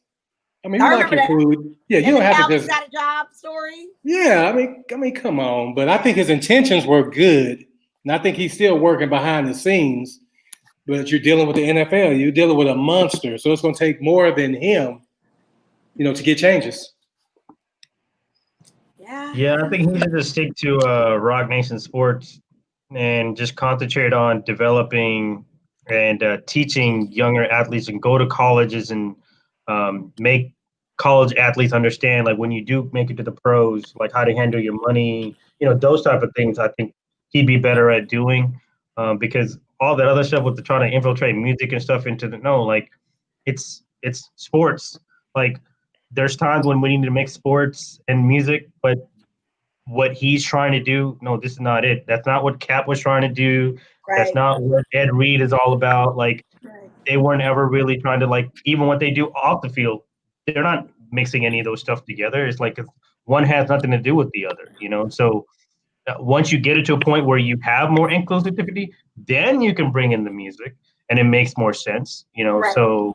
I mean, you like your food. Yeah, you don't have to just got a job story. Yeah, I mean, come on. But I think his intentions were good, and I think he's still working behind the scenes. But you're dealing with the NFL. You're dealing with a monster, so it's going to take more than him, to get changes. Yeah, I think he should just stick to Rock Nation Sports and just concentrate on developing and teaching younger athletes and go to colleges and make college athletes understand, like when you do make it to the pros, like how to handle your money, those type of things. I think he'd be better at doing because all that other stuff with the trying to infiltrate music and stuff into it's sports. Like there's times when we need to mix sports and music, but what he's trying to do, no, this is not it. That's not what Cap was trying to do. Right. That's not what Ed Reed is all about. Like they weren't ever really trying to even what they do off the field, they're not mixing any of those stuff together. It's like one has nothing to do with the other, So once you get it to a point where you have more inclusivity, then you can bring in the music and it makes more sense, Right.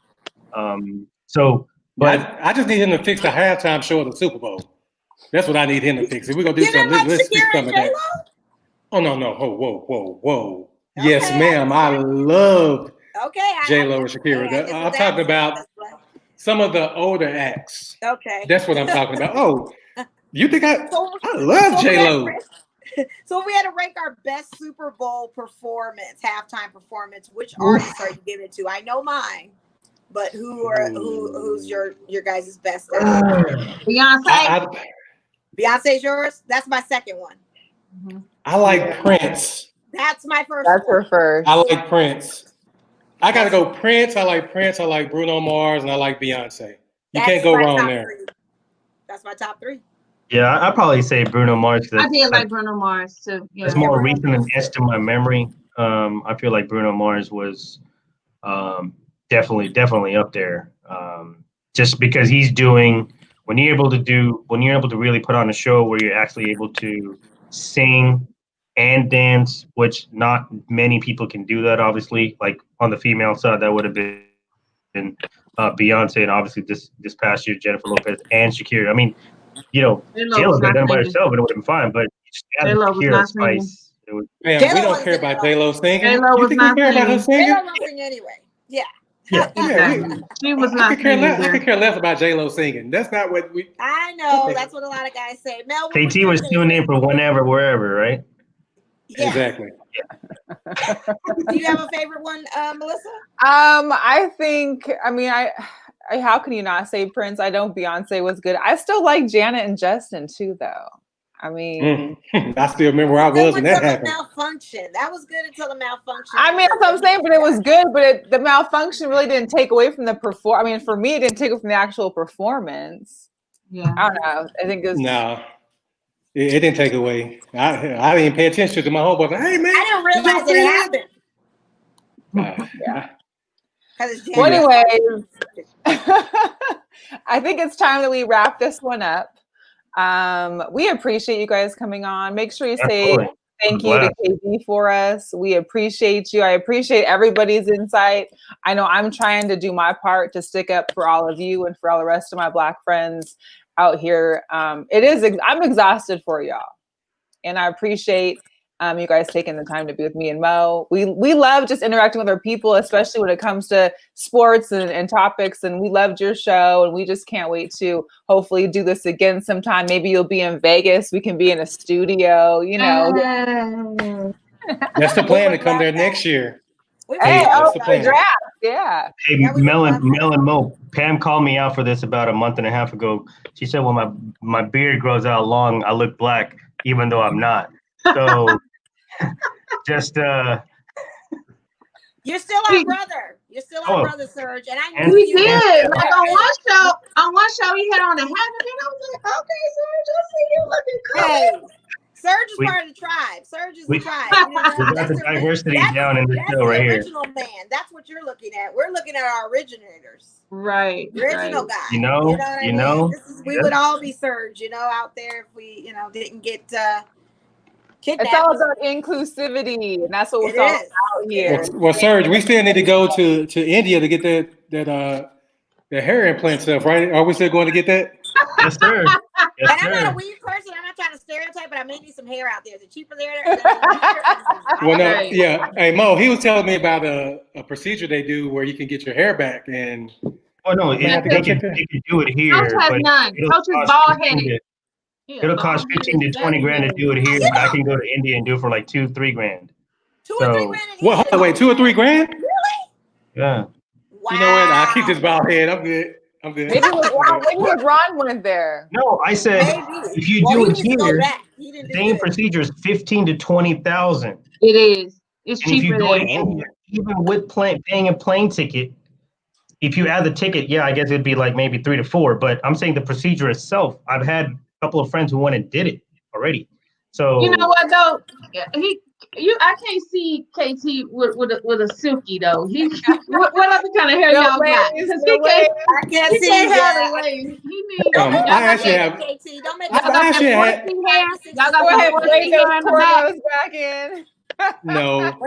But I just need him to fix the halftime show of the Super Bowl. That's what I need him to fix. If we're gonna do something, let's fix some of that. Oh no! Whoa! Okay, yes, ma'am. I love J-Lo and Shakira. I'm talking about some of the older acts. Okay, that's what I'm talking about. Oh, you think I love J-Lo? So if we had to rank our best Super Bowl halftime performance, which artists are you giving it to? I know mine, but who's your guys' best? Beyonce. Beyonce's yours? That's my second one. Mm-hmm. I like Prince. That's my first. That's her first. I like Prince. I gotta go Prince. I like Prince. I like Bruno Mars, and I like Beyonce. You can't go wrong there. That's my top three. Yeah, I'd probably say Bruno Mars. I did like Bruno Mars too. Yeah. It's more recent and etched in my memory. I feel like Bruno Mars was definitely up there. Just because he's doing when you're able to really put on a show where you're actually able to sing and dance, which not many people can do that. Obviously, like on the female side, that would have been Beyonce, and obviously this past year Jennifer Lopez and Shakira. I mean, J-Lo could have done by herself and it would have been fine, but Shakira Spice. Man, we don't care about J-Lo singing. J-Lo was not care about her singing? J-Lo don't sing anyway. Yeah. She was not. I could care less about J-Lo singing. That's not what we. I know. That's what a lot of guys say. Mel, KT was tuning in for whenever, wherever, right? Yeah. Exactly. Yeah. Do you have a favorite one, Melissa? I think. I mean, I how can you not say Prince? I know Beyonce was good. I still like Janet and Justin too, though. I mean, I still remember where I was when that happened. Malfunction. That was good until the malfunction. I mean, that's what I'm saying, but it was good. But the malfunction really didn't take away from the I mean, for me, it didn't take away from the actual performance. Yeah, I don't know. I think it was it didn't take away. I didn't pay attention to my homeboy. Like, hey man, I didn't realize it happened. Well, anyways, I think it's time that we wrap this one up. We appreciate you guys coming on. Make sure you say thank you to KB for us. We appreciate you. I appreciate everybody's insight. I know I'm trying to do my part to stick up for all of you and for all the rest of my Black friends out here. I'm exhausted for y'all, and I appreciate You guys taking the time to be with me and Mo. We love just interacting with our people, especially when it comes to sports and topics. And we loved your show, and we just can't wait to hopefully do this again sometime. Maybe you'll be in Vegas. We can be in a studio. You know, that's the plan to come there next year. Hey, that's the plan. Draft, yeah. Hey, Mel and Mo, Pam called me out for this about a month and a half ago. She said, "Well, my beard grows out long. I look black, even though I'm not." So, just You're still our brother. You're still our brother, Serge. And I knew he did. Like on one show, he had on a hat, and I was like, "Okay, Serge, I see you looking cool." Hey, Serge is part of the tribe. Serge is the tribe. We got the diversity down in the show right here. Original man. That's what you're looking at. We're looking at our originators. Right. Original guy. You know. We would all be Serge, out there if we, didn't get kidnapped. It's all about inclusivity, and that's what we're all about here. Well, Serge, we still need to go to India to get that hair implant stuff, right? Are we still going to get that? Yes, sir. Yes, and I'm sir. not a weed person. I'm not trying to stereotype, but I may need some hair out there. Is it cheaper there? Well, no, yeah. Hey, Mo, he was telling me about a procedure they do where you can get your hair back, and no, they can do it here. Coach has none. Coach is bald headed. It'll cost 15 to 20 grand to do it here. But I can go to India and do it for like 2-3 grand. 2 or 3 grand. What? Wait, 2 or 3 grand? Really? Yeah. Wow. You know what? I'll keep this bald head. I'm good. Maybe LeBron went there. No, I said if you do it here, the same procedure is 15 to 20,000. It is. It's and cheaper if you go to India, even with paying a plane ticket, if you add the ticket, yeah, I guess it'd be like maybe 3 to 4. But I'm saying the procedure itself, I've had a couple of friends who went and did it already. So you know what though, I can't see KT with a silky though. What other kind of hair y'all got? I can't see that. I actually have. KT, don't make I actually had. Y'all got go ahead, bring those cornrows back in. No,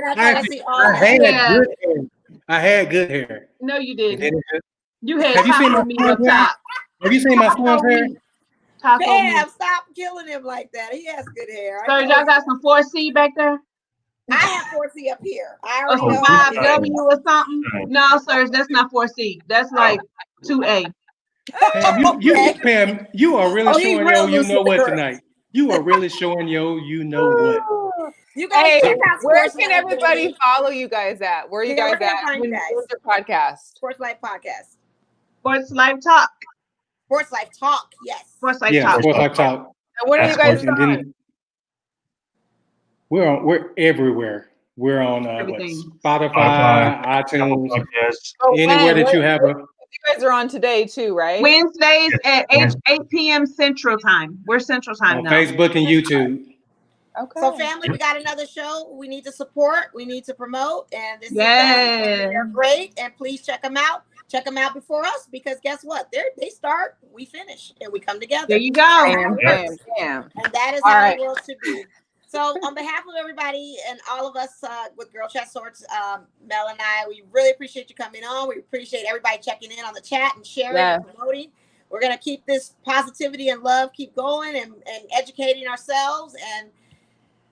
I had good hair. No, you didn't. You had. Have you seen my up top? Have you seen my son's hair? Damn, stop killing him like that. He has good hair. So y'all got some 4C back there? I have 4C up here. I already know. 5W or something? No, sir, that's not 4C. That's like 2A. Pam, you are really showing you know what tonight. You are really showing you know what. You guys, where can everybody follow you guys at? Where are you guys at? Where's your podcast? Sports Life Podcast. Sports Life Talk. Sports Life Talk, yes. Sports Life Talk. Sports Life Talk. And what are you guys on? We're everywhere. We're on Spotify, iTunes, anywhere that you have a. You guys are on today too, right? Wednesdays at 8 p.m. Central Time. We're Central Time now. Facebook and YouTube. Okay. So, family, we got another show we need to support. We need to promote, and this is they're great. And please check them out. Check them out before us, because guess what? They start, we finish, and we come together. There you go. And that is how the world should be. So, on behalf of everybody and all of us with Girlchatsports, Mel and I, we really appreciate you coming on. We appreciate everybody checking in on the chat and sharing and promoting. We're going to keep this positivity and love keep going and educating ourselves and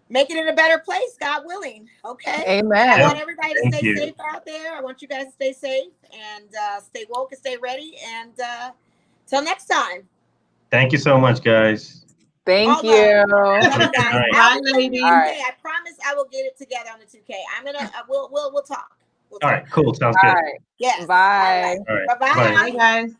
making it a better place, God willing. Okay. Amen. I want everybody to stay safe out there. I want you guys to stay safe and stay woke and stay ready. And till next time. Thank you so much, guys. Thank you. Bye, ladies. I promise I will get it together on the 2K. I'm gonna. We'll talk. All right. Cool. Sounds good. All right. Yes. Bye. All right. Bye. Bye, guys.